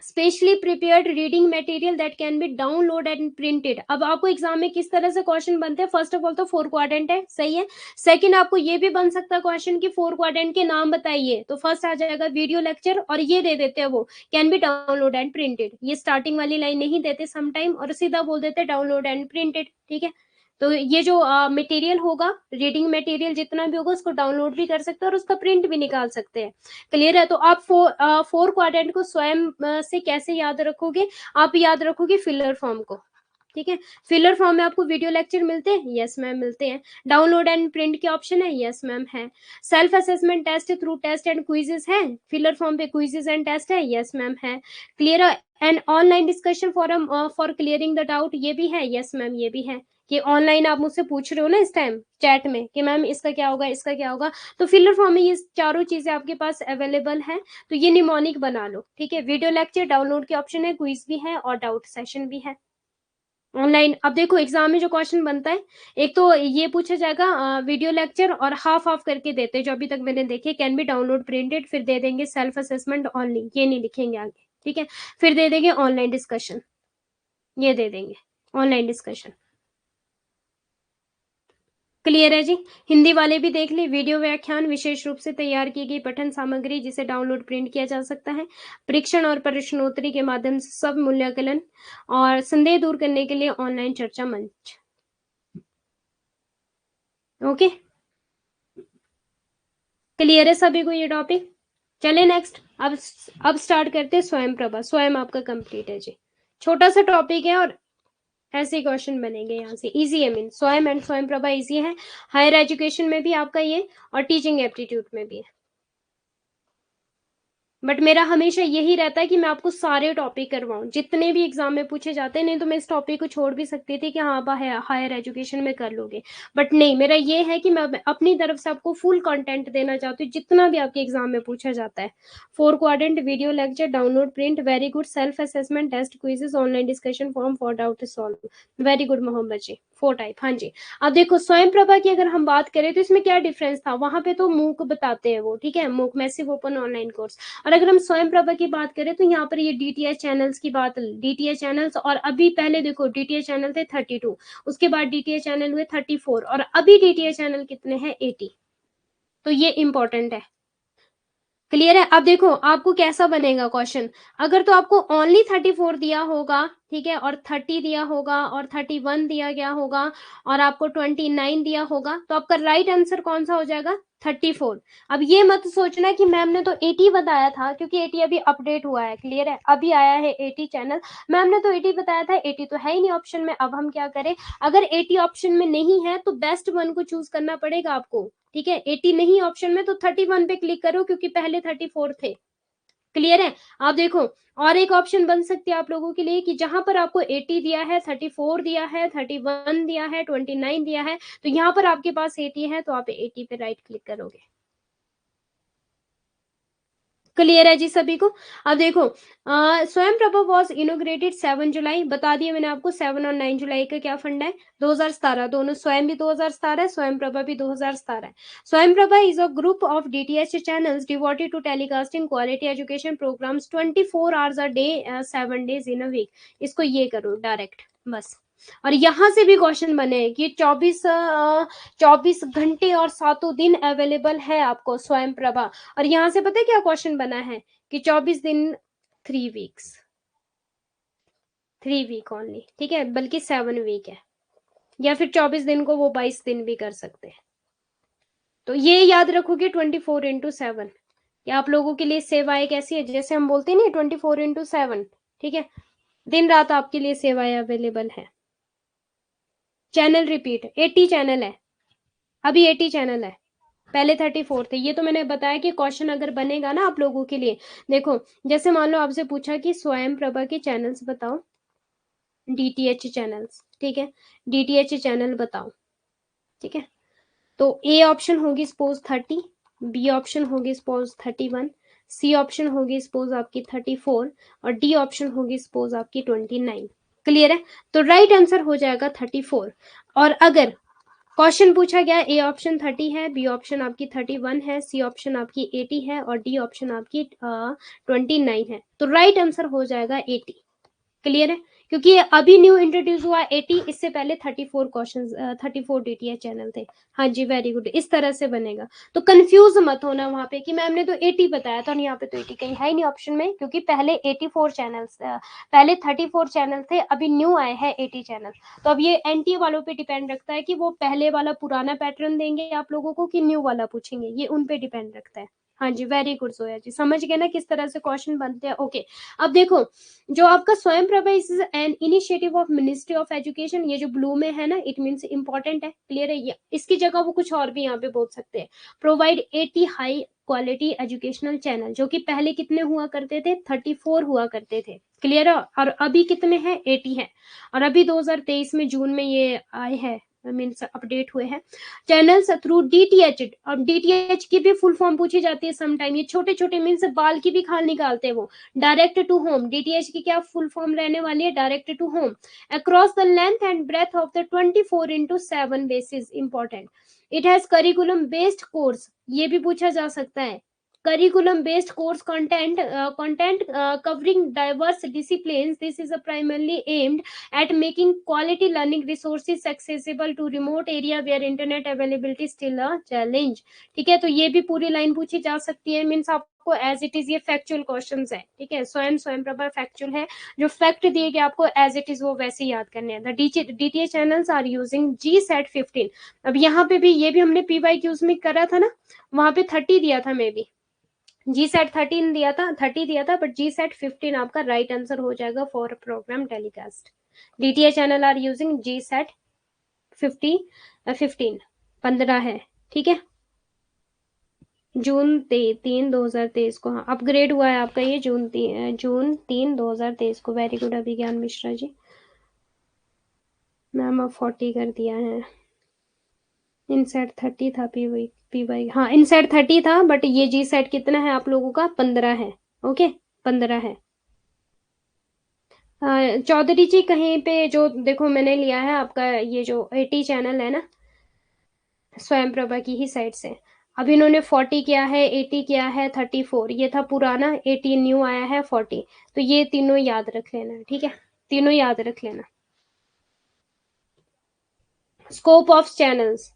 specially prepared reading material that can be download and printed. अब आपको एग्जाम में किस तरह से क्वेश्चन बनते हैं, फर्स्ट ऑफ ऑल तो 4 क्वाड्रेंट है, सही है। सेकंड आपको ये भी बन सकता है क्वेश्चन कि 4 क्वाड्रेंट के नाम बताइए, तो फर्स्ट आ जाएगा वीडियो लेक्चर, और ये दे देते हैं वो can be download and printed, ये स्टार्टिंग वाली लाइन नहीं देते समटाइम, और सीधा बोल देते डाउनलोड एंड प्रिंटेड, ठीक है। तो ये जो मटेरियल होगा, रीडिंग मटेरियल जितना भी होगा, उसको डाउनलोड भी कर सकते हैं और उसका प्रिंट भी निकाल सकते हैं, क्लियर है। तो आप 4 क्वाड्रेंट को स्वयं से कैसे याद रखोगे, आप याद रखोगे फिलर फॉर्म को, ठीक है। फिलर फॉर्म में आपको वीडियो लेक्चर मिलते हैं, यस मैम मिलते हैं। डाउनलोड एंड प्रिंट के ऑप्शन है, यस मैम है। Self assessment test through test and quizzes है, फिलर फॉर्म पे क्विजेस एंड टेस्ट है, यस मैम है। Clear and online discussion forum for clearing the doubt, ये भी है, यस मैम ये भी है। कि ऑनलाइन आप मुझसे पूछ रहे हो ना इस टाइम चैट में कि मैम इसका क्या होगा, इसका क्या होगा, तो फिलर फॉर्म में ये चारों चीजें आपके पास अवेलेबल है, तो ये निमोनिक बना लो, ठीक है। वीडियो लेक्चर डाउनलोड के ऑप्शन है, क्विज भी है और डाउट सेशन भी है ऑनलाइन। अब देखो एग्जाम में जो क्वेश्चन बनता है, एक तो ये पूछा जाएगा वीडियो लेक्चर, और हाफ हाफ करके देते हैं जो अभी तक मैंने देखे, कैन बी डाउनलोड प्रिंटेड, फिर दे देंगे सेल्फ असेसमेंट ओनली, ये नहीं लिखेंगे आगे, ठीक है। फिर दे देंगे ऑनलाइन डिस्कशन, ये दे देंगे ऑनलाइन डिस्कशन, क्लियर है जी। हिंदी वाले भी देख ले, वीडियो व्याख्यान विशेष रूप से तैयार की गई पठन सामग्री जिसे डाउनलोड प्रिंट किया जा सकता है, परीक्षण और प्रश्नोत्तरी के माध्यम से सब मूल्यांकन और संदेह दूर करने के लिए ऑनलाइन चर्चा मंच, ओके। क्लियर है सभी को ये टॉपिक। चले नेक्स्ट, अब स्टार्ट करते हैं स्वयं प्रभा। स्वयं आपका कंप्लीट है जी, छोटा सा टॉपिक है और ऐसे क्वेश्चन बनेंगे यहाँ से, इजी है। मीन स्वयं एंड स्वयं प्रभा इजी है, हायर एजुकेशन में भी आपका ये, और टीचिंग एप्टीट्यूड में भी है। बट मेरा हमेशा यही रहता है कि मैं आपको सारे टॉपिक करवाऊं जितने भी एग्जाम में पूछे जाते हैं, नहीं तो मैं इस टॉपिक को छोड़ भी सकती थी कि हाँ आप हायर एजुकेशन में कर लोगे, बट नहीं, मेरा ये है कि मैं अपनी तरफ से आपको फुल कंटेंट देना चाहती हूँ जितना भी आपके एग्जाम में पूछा जाता है। 4 quadrant, video lecture, download print, very good, self assessment test, quizzes, online discussion form for doubt solve, very good Mohammad ji, 4 type, हाँ जी। अब देखो स्वयं प्रभा की अगर हम बात करें तो इसमें क्या डिफरेंस था, वहां पे तो मूक बताते हैं वो, ठीक है, मूक मैसिव ओपन ऑनलाइन कोर्स, और अगर हम स्वयं प्रभा की बात करें तो यहाँ पर ये डीटीएच चैनल्स की बात, डीटीएच चैनल्स, और अभी पहले देखो डीटीएच चैनल थे 32, उसके बाद डीटीएच चैनल हुए 34, और अभी डीटीएच चैनल कितने हैं 80, तो ये इंपॉर्टेंट है, क्लियर है। अब देखो आपको कैसा बनेगा क्वेश्चन, अगर तो आपको ओनली 34 दिया होगा, ठीक है, और 30 दिया होगा और 31 दिया गया होगा और आपको 29 दिया होगा, तो आपका राइट आंसर कौन सा हो जाएगा, 34। अब ये मत सोचना कि मैम ने तो 80 बताया था, क्योंकि 80 अभी अपडेट हुआ है, क्लियर है, अभी आया है 80 चैनल, मैम ने तो 80 बताया था, 80 तो है ही नहीं ऑप्शन में। अब हम क्या करें, अगर 80 ऑप्शन में नहीं है तो बेस्ट वन को चूज करना पड़ेगा आपको, ठीक है। 80 नहीं ऑप्शन में तो 31 पे क्लिक करो, क्योंकि पहले 34 थे, क्लियर है। आप देखो और एक ऑप्शन बन सकती है आप लोगों के लिए कि जहां पर आपको 80 दिया है, 34 दिया है, 31 दिया है, 29 दिया है, तो यहाँ पर आपके पास 80 है, तो आप 80 पे राइट क्लिक करोगे, क्लियर है जी सभी को। अब देखो स्वयं प्रभा वॉज इनोग्रेटेड 7 जुलाई, बता दिया मैंने आपको 7 और 9 जुलाई का क्या फंडा है, 2017, दोनों, स्वयं भी 2017 है, स्वयं प्रभा भी 2017 है। Swayam Prabha is a group of DTH channels devoted to telecasting quality education programs 24 hours a day, 7 days in a week, इसको ये करो डायरेक्ट बस। और यहां से भी क्वेश्चन बने कि 24 घंटे और 7 दिन अवेलेबल है आपको स्वयं प्रभा, और यहां से पता है क्या क्वेश्चन बना है कि 24 दिन 3 वीक्स, 3 वीक ओनली, ठीक है, बल्कि 7 वीक है, या फिर 24 दिन को वो 22 दिन भी कर सकते हैं, तो ये याद रखोगे 24 into 7, कि आप लोगों के लिए सेवाएं कैसी है, जैसे हम बोलते हैं ना 24/7, ठीक है, दिन रात आपके लिए सेवाएं अवेलेबल है। चैनल रिपीट 80 चैनल है, अभी 80 चैनल है, पहले 34 थे। ये तो मैंने बताया कि क्वेश्चन अगर बनेगा ना आप लोगों के लिए, देखो जैसे मान लो आपसे पूछा कि स्वयं प्रभा के चैनल्स बताओ, डीटीएच चैनल्स, ठीक है, डीटीएच चैनल बताओ, ठीक है, तो ए ऑप्शन होगी सपोज 30, बी ऑप्शन होगी सपोज 31, सी ऑप्शन होगी सपोज आपकी 34 और डी ऑप्शन होगी सपोज आपकी 29। क्लियर है? तो राइट आंसर हो जाएगा 34। और अगर क्वेश्चन पूछा गया ए ऑप्शन 30 है, बी ऑप्शन आपकी 31 है, सी ऑप्शन आपकी 80 है और डी ऑप्शन आपकी 29 है, तो राइट आंसर हो जाएगा 80। क्लियर है? क्योंकि ये अभी न्यू इंट्रोड्यूस हुआ 80, इससे पहले 34 क्वेश्चन 34 डीटीएच चैनल थे। हाँ जी, वेरी गुड, इस तरह से बनेगा। तो कंफ्यूज मत होना वहां पे कि मैम ने तो 80 बताया था और यहाँ पे तो 80 कहीं है ही नहीं ऑप्शन में, क्योंकि पहले 84 चैनल्स, पहले 34 चैनल थे, अभी न्यू आए हैं 80 चैनल। तो अब ये एनटीए वालों पे डिपेंड रखता है कि वो पहले वाला पुराना पैटर्न देंगे आप लोगों को कि न्यू वाला पूछेंगे, ये उन पे डिपेंड रखता है। हाँ जी, वेरी गुड सोया जी, समझ गए ना किस तरह से क्वेश्चन बनते हैं। ओके, अब देखो जो आपका स्वयं Prabha is an initiative of ministry of education, ये जो ब्लू में है ना, इट मीन्स इंपॉर्टेंट है। क्लियर है? ये इसकी जगह वो कुछ और भी यहाँ पे बोल सकते हैं। Provide 80 high quality educational channel, जो कि पहले कितने हुआ करते थे, 34 हुआ करते थे। क्लियर है? और अभी कितने हैं, 80 है। और अभी 2023 में जून में ये आए हैं, मीन्स अपडेट हुए हैं चैनल्स थ्रू डीटीएच। अब डीटीएच की भी फुल फॉर्म पूछी जाती है समटाइम, ये छोटे छोटे मीन्स बाल की भी खाल निकालते हैं वो। डायरेक्ट टू होम, डीटीएच की क्या फुल फॉर्म रहने वाली है, direct to home, across the length and breath of the 24/7 basis. Important, it has curriculum based course, ये भी पूछा जा सकता है। curriculum based course content covering diverse disciplines. This is primarily aimed at making quality learning resources accessible to remote area where internet availability is still a challenge. ठीक है, तो ये भी पूरी लाइन पूछी जा सकती है, मीन्स आपको एज इट इज ये फैक्चुअल क्वेश्चंस है। ठीक है, स्वयं प्रभा फैक्चुअल है, जो फैक्ट दिए गए आपको एज इट इज वो वैसे याद करने हैं। DTH channels are using GSAT 15। अब यहाँ पे भी ये भी हमने PYQs में करा था ना, वहां पे 30 दिया था, मे बी GSAT 13 दिया था, 30 दिया था, बट GSAT 15 आपका राइट आंसर हो जाएगा for program telecast. DTH channel are using GSAT 15 है। ठीक है, जून 3 2023 को, हाँ अपग्रेड हुआ है आपका ये जून 3 2023 को। वेरी गुड अभिज्ञान मिश्रा जी, मैम अब 40 कर दिया है। इनसेट 30 था, पीवाई हाँ इनसेट 30 था, बट ये GSAT कितना है आप लोगों का, 15 है। ओके, 15 है। चौधरी जी कहीं पे जो देखो मैंने लिया है आपका ये जो 80 चैनल है ना, स्वयं प्रभा की ही साइड से, अब इन्होंने 40 किया है, 80 किया है, 34 ये था पुराना, 80 न्यू आया है, 40, तो ये तीनों याद रख लेना। ठीक है, तीनों याद रख लेना। स्कोप ऑफ चैनल्स,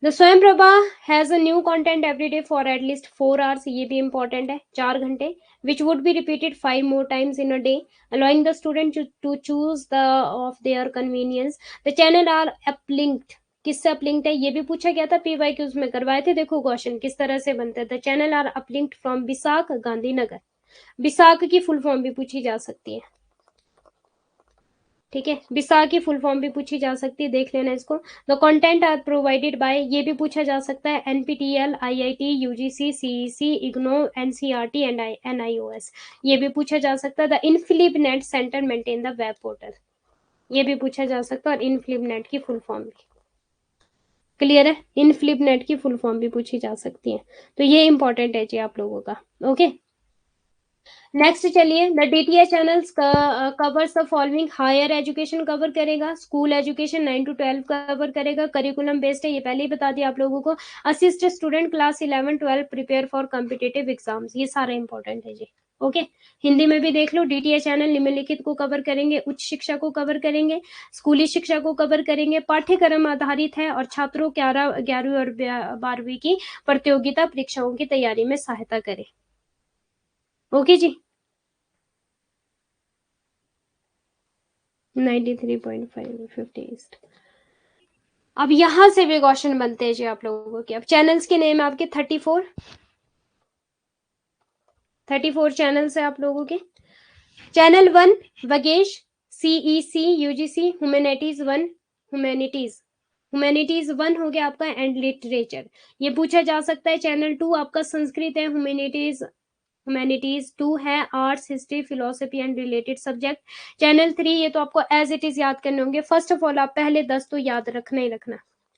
द स्वयं Prabha has a new content every day for at least 4 hours, ये भी इंपॉर्टेंट है, 4 घंटे, which would be repeated 5 more times in a day, allowing the student to choose the of their convenience. The channel are uplinked, किससे अपलिंक्ड है ये भी पूछा गया था, PYQs में करवाए थे। देखो क्वेश्चन किस तरह से बनते हैं। The channel are uplinked from Vishakh Gandhinagar, Vishakh की फुल फॉर्म भी पूछी जा सकती है। ठीक है, विशाख की फुल फॉर्म भी पूछी जा सकती है, देख लेना इसको। The content are provided by, ये भी पूछा जा सकता है, NPTEL, IIT, UGC, CEC, IGNOU, NCERT and NIOS, ये भी पूछा जा सकता है। The INFLIBNET centre maintain the web portal, ये भी पूछा जा सकता है, और इनफिलिप नेट की फुल फॉर्म भी। क्लियर है, इनफिलिप नेट की फुल फॉर्म भी पूछी जा सकती है, तो ये इंपॉर्टेंट है जी आप लोगों का। ओके, नेक्स्ट चलिए, the DTH channels covers the following, higher education cover करेगा, स्कूल एजुकेशन 9 to 12 कवर करेगा, करिकुलम बेस्ड है, ये पहले ही बता दिया आप लोगों को, assist student class 11-12 prepare for competitive exams, ये सारा इंपॉर्टेंट है जी। ओके, हिंदी में भी देख लो, डीटीए चैनल निम्नलिखित को कवर करेंगे, उच्च शिक्षा को कवर करेंगे, स्कूली शिक्षा को कवर करेंगे, पाठ्यक्रम आधारित है और छात्रों 11वीं और 12वीं की प्रतियोगिता परीक्षाओं की तैयारी में सहायता करे। ओके जी, 93.5 50 अब यहां से भी क्वेश्चन बनते हैं जी आप लोगों के। अब चैनल्स के नेम आपके 34, 34 चैनल्स है आप लोगों के। Channel 1 वगेश, CEC UGC humanities 1, humanities 1 हो गया आपका, एंड लिटरेचर, ये पूछा जा सकता है। चैनल 2 आपका संस्कृत है, ह्यूमैनिटीज 2 है, arts history philosophy and related subject. Channel 3 ये तो आपको एज इट इज याद करने होंगे। फर्स्ट ऑफ ऑल आप पहले 10 तो याद रखना ही रखना,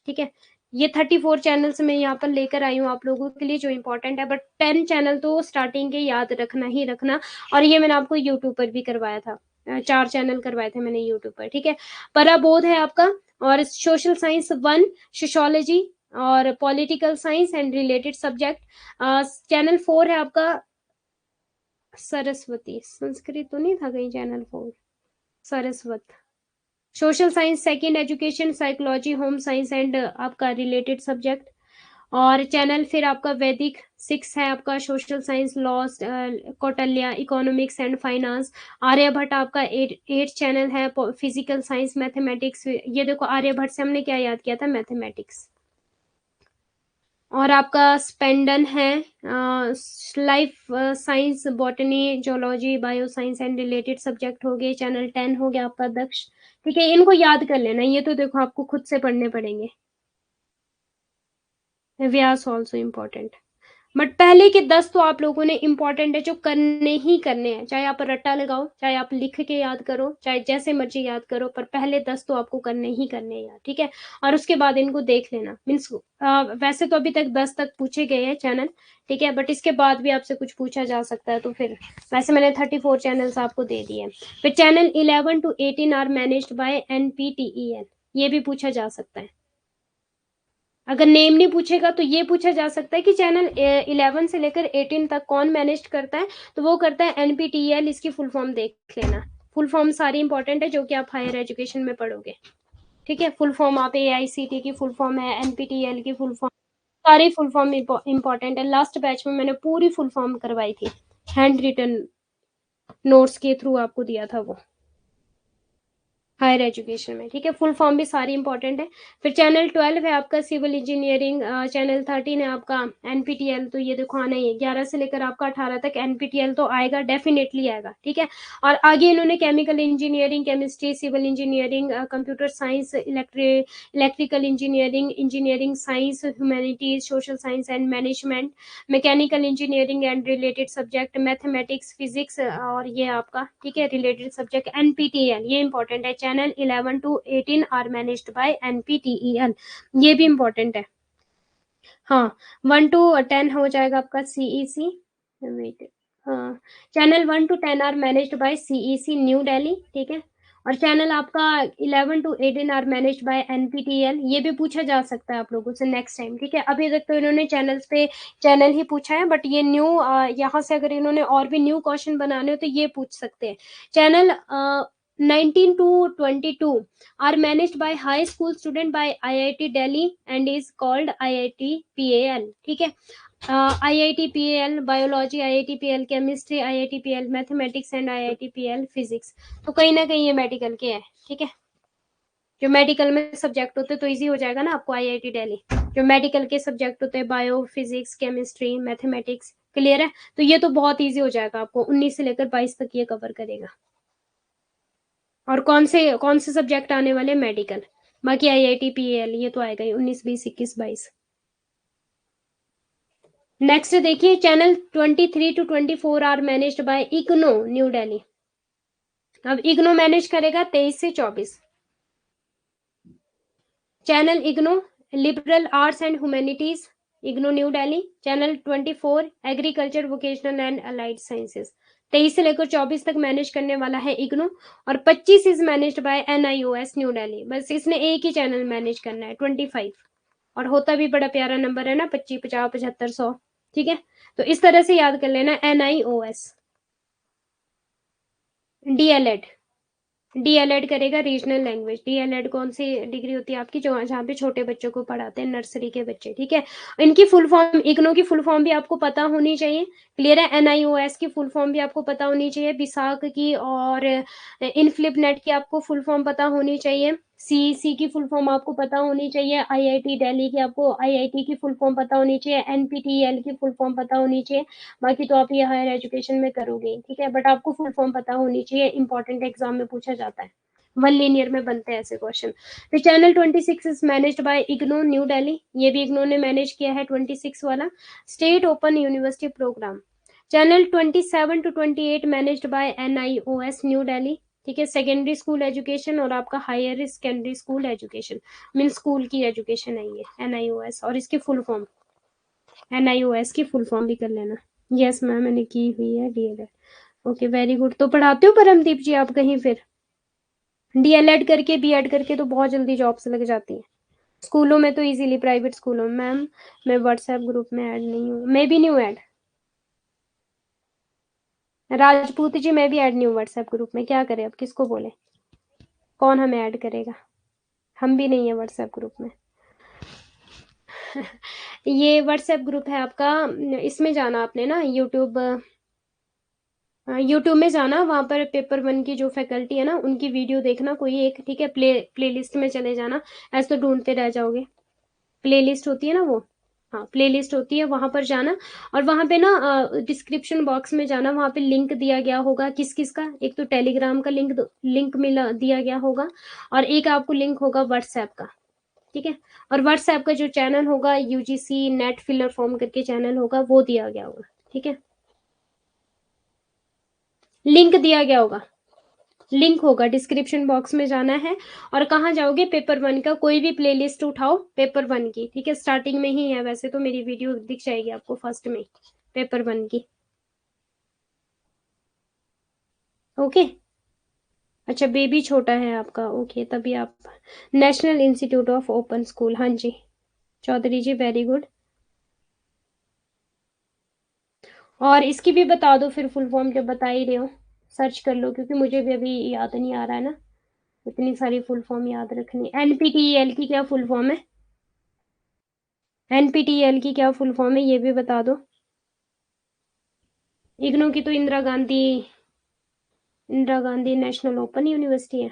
ठीक है। ये 34 चैनल्स मैं यहाँ पर लेकर आई हूँ आप लोगों के लिए जो इंपॉर्टेंट है, बट 10 चैनल तो स्टार्टिंग के याद रखना ही रखना। और ये मैंने आपको यूट्यूब पर भी करवाया था, 4 चैनल करवाए थे मैंने यूट्यूब पर, ठीक है। पराबोध है आपका, और सोशल साइंस 1, सोशियोलॉजी और political science and related subject. Channel 4 है आपका सरस्वती, संस्कृत तो नहीं था कहीं channel 4, Saraswat, social science second, education psychology home science and आपका रिलेटेड सब्जेक्ट। और चैनल फिर आपका वैदिक 6 है आपका, social science laws, Kautilya economics and finance. Aryabhatta आपका 8 चैनल है, फिजिकल साइंस मैथमेटिक्स। ये देखो आर्यभट्ट से हमने क्या याद किया था, मैथमेटिक्स। और आपका स्पेंडन है, life science botany zoology bio science and related subject हो गए। चैनल 10 हो गया आपका दक्ष, ठीक है। इनको याद कर लेना, ये तो देखो आपको खुद से पढ़ने पड़ेंगे। व्यास ऑल्सो इम्पोर्टेंट, बट पहले के 10 तो आप लोगों ने इंपॉर्टेंट है जो करने ही करने हैं, चाहे आप रट्टा लगाओ, चाहे आप लिख के याद करो, चाहे जैसे मर्जी याद करो, पर पहले 10 तो आपको करने ही करने हैं यार, ठीक है। और उसके बाद इनको देख लेना, मीन्स वैसे तो अभी तक 10 तक पूछे गए हैं चैनल, ठीक है, बट इसके बाद भी आपसे कुछ पूछा जा सकता है, तो फिर वैसे मैंने 34 चैनल्स आपको दे दिए। फिर channel 11 to 18 are managed by NPTEL, ये भी पूछा जा सकता है। अगर नेम नहीं पूछेगा तो ये पूछा जा सकता है कि चैनल 11 से लेकर 18 तक कौन मैनेज करता है, तो वो करता है NPTEL। इसकी फुल फॉर्म देख लेना, फुल फॉर्म सारी इंपॉर्टेंट है जो कि आप हायर एजुकेशन में पढ़ोगे, ठीक है। फुल फॉर्म आप AICT की फुल फॉर्म है, NPTEL की फुल फॉर्म, सारी फुल फॉर्म इंपॉर्टेंट है। लास्ट बैच में मैंने पूरी फुल फॉर्म करवाई थी, हैंड रिटन नोट्स के थ्रू आपको दिया था वो हायर एजुकेशन में, ठीक है। फुल फॉर्म भी सारी इंपॉर्टेंट है। फिर चैनल 12 है आपका सिविल इंजीनियरिंग, चैनल 13 है आपका NPTEL, तो ये देखो आना ही है, 11 से लेकर आपका 18 तक NPTEL तो आएगा, डेफिनेटली आएगा, ठीक है। और आगे इन्होंने chemical engineering, chemistry, civil engineering, computer science, electrical engineering, engineering science, humanities, social science and management, mechanical engineering and related subject, mathematics, physics, और ये आपका, ठीक है, रिलेटेड सब्जेक्ट NPTEL, ये इंपॉर्टेंट है। Channel 11 to 18 are managed by NPTEL, ये भी इंपॉर्टेंट है। हाँ, 1 to 10 हो जाएगा आपका CEC, वेट, हाँ, channel 1 to 10 are managed by CEC new Delhi, ठीक है। और चैनल आपका 11 to 18 are managed by NPTEL, ये भी पूछा जा सकता है आप लोगों से नेक्स्ट टाइम, ठीक है। अभी तक तो इन्होंने चैनल्स पे चैनल ही पूछा है, बट ये न्यू यहाँ से अगर इन्होंने और भी न्यू क्वेश्चन बनाने हो तो ये पूछ सकते हैं। Channel 19 to 22 are managed by high school student by IIT Delhi and is called IIT-PAL, ठीक है। IIT-PAL biology, IIT-PAL chemistry, IIT-PAL mathematics and IIT-PAL physics, तो कहीं ना कहीं ये मेडिकल के है, ठीक है। जो मेडिकल में सब्जेक्ट होते तो इजी हो जाएगा ना आपको, IIT दिल्ली जो मेडिकल के सब्जेक्ट होते हैं, bio, physics, chemistry, mathematics, clear है। तो ये तो बहुत इजी हो जाएगा आपको, 19 से लेकर 22 तक ये कवर करेगा। और कौन से सब्जेक्ट आने वाले, मेडिकल, बाकी IIT-PAL ये तो आएगा ही 19, 20, 21, 22। नेक्स्ट देखिए, channel 23 to 24 are managed by IGNOU new Delhi. अब इग्नो मैनेज करेगा 23 से 24। Channel IGNOU liberal arts and humanities, IGNOU new Delhi. Channel 24 agriculture vocational and allied sciences, 23 से लेकर 24 तक मैनेज करने वाला है इग्नो। और 25 is managed bye NIOS new Delhi, बस इसने एक ही चैनल मैनेज करना है 25। और होता भी बड़ा प्यारा नंबर है ना, 25, 50, 75, 100, ठीक है। तो इस तरह से याद कर लेना, NIOS। DLED करेगा रीजनल लैंग्वेज। DLED कौन सी डिग्री होती है आपकी, जो जहाँ पे छोटे बच्चों को पढ़ाते हैं, नर्सरी के बच्चे, ठीक है। इनकी फुल फॉर्म, इग्नो की फुल फॉर्म भी आपको पता होनी चाहिए, क्लियर है। NIOS की फुल फॉर्म भी आपको पता होनी चाहिए, बिसाक की और इनफ्लिप नेट की आपको फुल फॉर्म पता होनी चाहिए, सीईसी की फुल फॉर्म आपको पता होनी चाहिए, आईआईटी दिल्ली की आपको आईआईटी की फुल फॉर्म पता होनी चाहिए, एनपीटीईएल की फुल फॉर्म पता होनी चाहिए। बाकी तो आप ये हायर एजुकेशन में करोगे, ठीक है, बट आपको फुल फॉर्म पता होनी चाहिए, इंपॉर्टेंट एग्जाम में पूछा जाता है, 1 लिनियर में बनते हैं ऐसे क्वेश्चन। फिर channel 26 is managed by IGNOU new Delhi, ये भी इग्नू ने मैनेज किया है 26 वाला state open university program. Channel 27 to 28 managed by NIOS new Delhi, ठीक है, सेकेंडरी स्कूल एजुकेशन और आपका higher secondary school education, mean school की एजुकेशन है ये एनआईओएस, और इसकी फुल फॉर्म एनआईओएस की फुल फॉर्म भी कर लेना। यस मैम मैंने की हुई है डीएलएड। Okay very good. तो पढ़ाते हो परमदीप जी आप कहीं? फिर डीएलएड करके बीएड करके तो बहुत जल्दी जॉब्स लग जाती है स्कूलों में तो इजीली, प्राइवेट स्कूलों में। मैम मैं व्हाट्सएप ग्रुप में ऐड नहीं हूँ, मैं भी नहीं हूँ ऐड। राजपूत जी मैं भी ऐड नहीं हूँ व्हाट्सएप ग्रुप में, क्या करें अब, किसको बोले, कौन हमें ऐड करेगा, हम भी नहीं है व्हाट्सएप ग्रुप में। ये व्हाट्सएप ग्रुप है आपका, इसमें जाना आपने ना, यूट्यूब में जाना, वहां पर पेपर 1 की जो फैकल्टी है ना उनकी वीडियो देखना कोई एक, ठीक है, प्लेलिस्ट में चले जाना, ऐसे तो ढूंढते रह जाओगे, प्लेलिस्ट होती है ना वो, हाँ प्लेलिस्ट होती है, वहां पर जाना, और वहां पे ना डिस्क्रिप्शन बॉक्स में जाना, वहां पे लिंक दिया गया होगा, किस किस का, एक तो टेलीग्राम का लिंक मिला दिया गया होगा, और एक आपको लिंक होगा व्हाट्सएप का, ठीक है, और व्हाट्सएप का जो चैनल होगा यूजीसी नेट फिलर फॉर्म करके चैनल होगा, वो दिया गया होगा, ठीक है, लिंक दिया गया होगा, लिंक होगा, डिस्क्रिप्शन बॉक्स में जाना है, और कहाँ जाओगे, पेपर 1 का कोई भी प्लेलिस्ट उठाओ पेपर 1 की, ठीक है, स्टार्टिंग में ही है वैसे तो, मेरी वीडियो दिख जाएगी आपको फर्स्ट में पेपर 1 की। ओके अच्छा बेबी छोटा है आपका, ओके तभी आप national institute of open school, हाँ जी चौधरी जी वेरी गुड। और इसकी भी बता दो फिर फुल फॉर्म, जब बता ही रहे हो सर्च कर लो, क्योंकि मुझे भी अभी याद नहीं आ रहा है ना, इतनी सारी फुल फॉर्म याद रखनी। एनपीटीईएल की क्या फुल फॉर्म है, एनपीटीईएल की क्या फुल फॉर्म है ये भी बता दो। इग्नू की तो Indira Gandhi national open university है,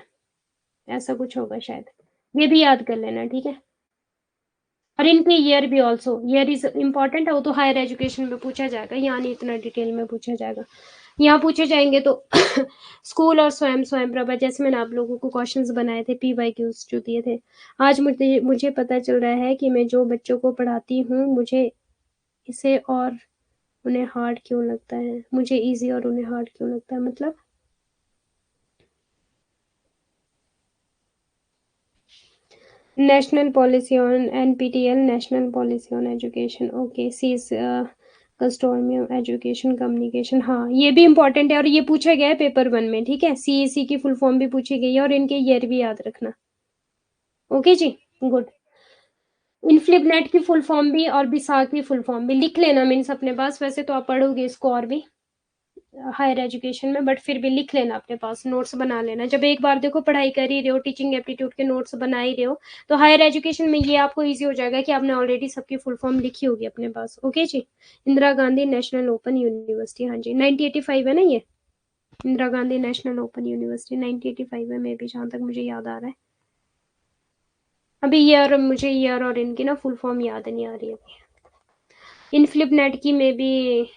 ऐसा कुछ होगा शायद, ये भी याद कर लेना, ठीक है, और इनके ईयर भी ऑल्सो, ईयर इज इम्पोर्टेंट है, वो तो हायर एजुकेशन में पूछा जाएगा, यहाँ नहीं इतना डिटेल में पूछा जाएगा, यहाँ पूछे जाएंगे तो स्कूल और स्वयं स्वयं प्रभा, जैसे मैंने आप लोगों को क्वेश्चंस बनाए थे PYQs जो दिए थे। आज मुझे पता चल रहा है कि मैं जो बच्चों को पढ़ाती हूँ मुझे इसे और उन्हें हार्ड क्यों लगता है, मुझे इजी और उन्हें हार्ड क्यों लगता है, मतलब national policy on NPTEL, national policy on education, okay सीज कस्टोडियन एजुकेशन कम्युनिकेशन, हाँ ये भी इंपॉर्टेंट है और ये पूछा गया है पेपर 1 में, ठीक है, CEC की फुल फॉर्म भी पूछी गई है और इनके ईयर भी याद रखना। ओके जी गुड। इनफ्लिप नेट की फुल फॉर्म भी और बिसाक की फुल फॉर्म भी लिख लेना मीन्स अपने पास, वैसे तो आप पढ़ोगे इसको और भी हायर एजुकेशन में, बट फिर भी लिख लेना अपने पास, नोट्स बना लेना, जब एक बार देखो पढ़ाई कर ही रहे हो, टीचिंग एप्टीट्यूड के नोट्स बना ही रहे हो, तो हायर एजुकेशन में ये आपको इजी हो जाएगा कि आपने ऑलरेडी सबकी फुल फॉर्म लिखी होगी अपने पास। ओके जी Indira Gandhi national open university, हाँ जी 1985 है ना ये, Indira Gandhi national open university 1985 है, मे भी जहाँ तक मुझे याद आ रहा है, अभी ईयर मुझे ईयर और इनकी ना फुल फॉर्म याद नहीं आ रही अभी। इनफ्लिप नेट की में भी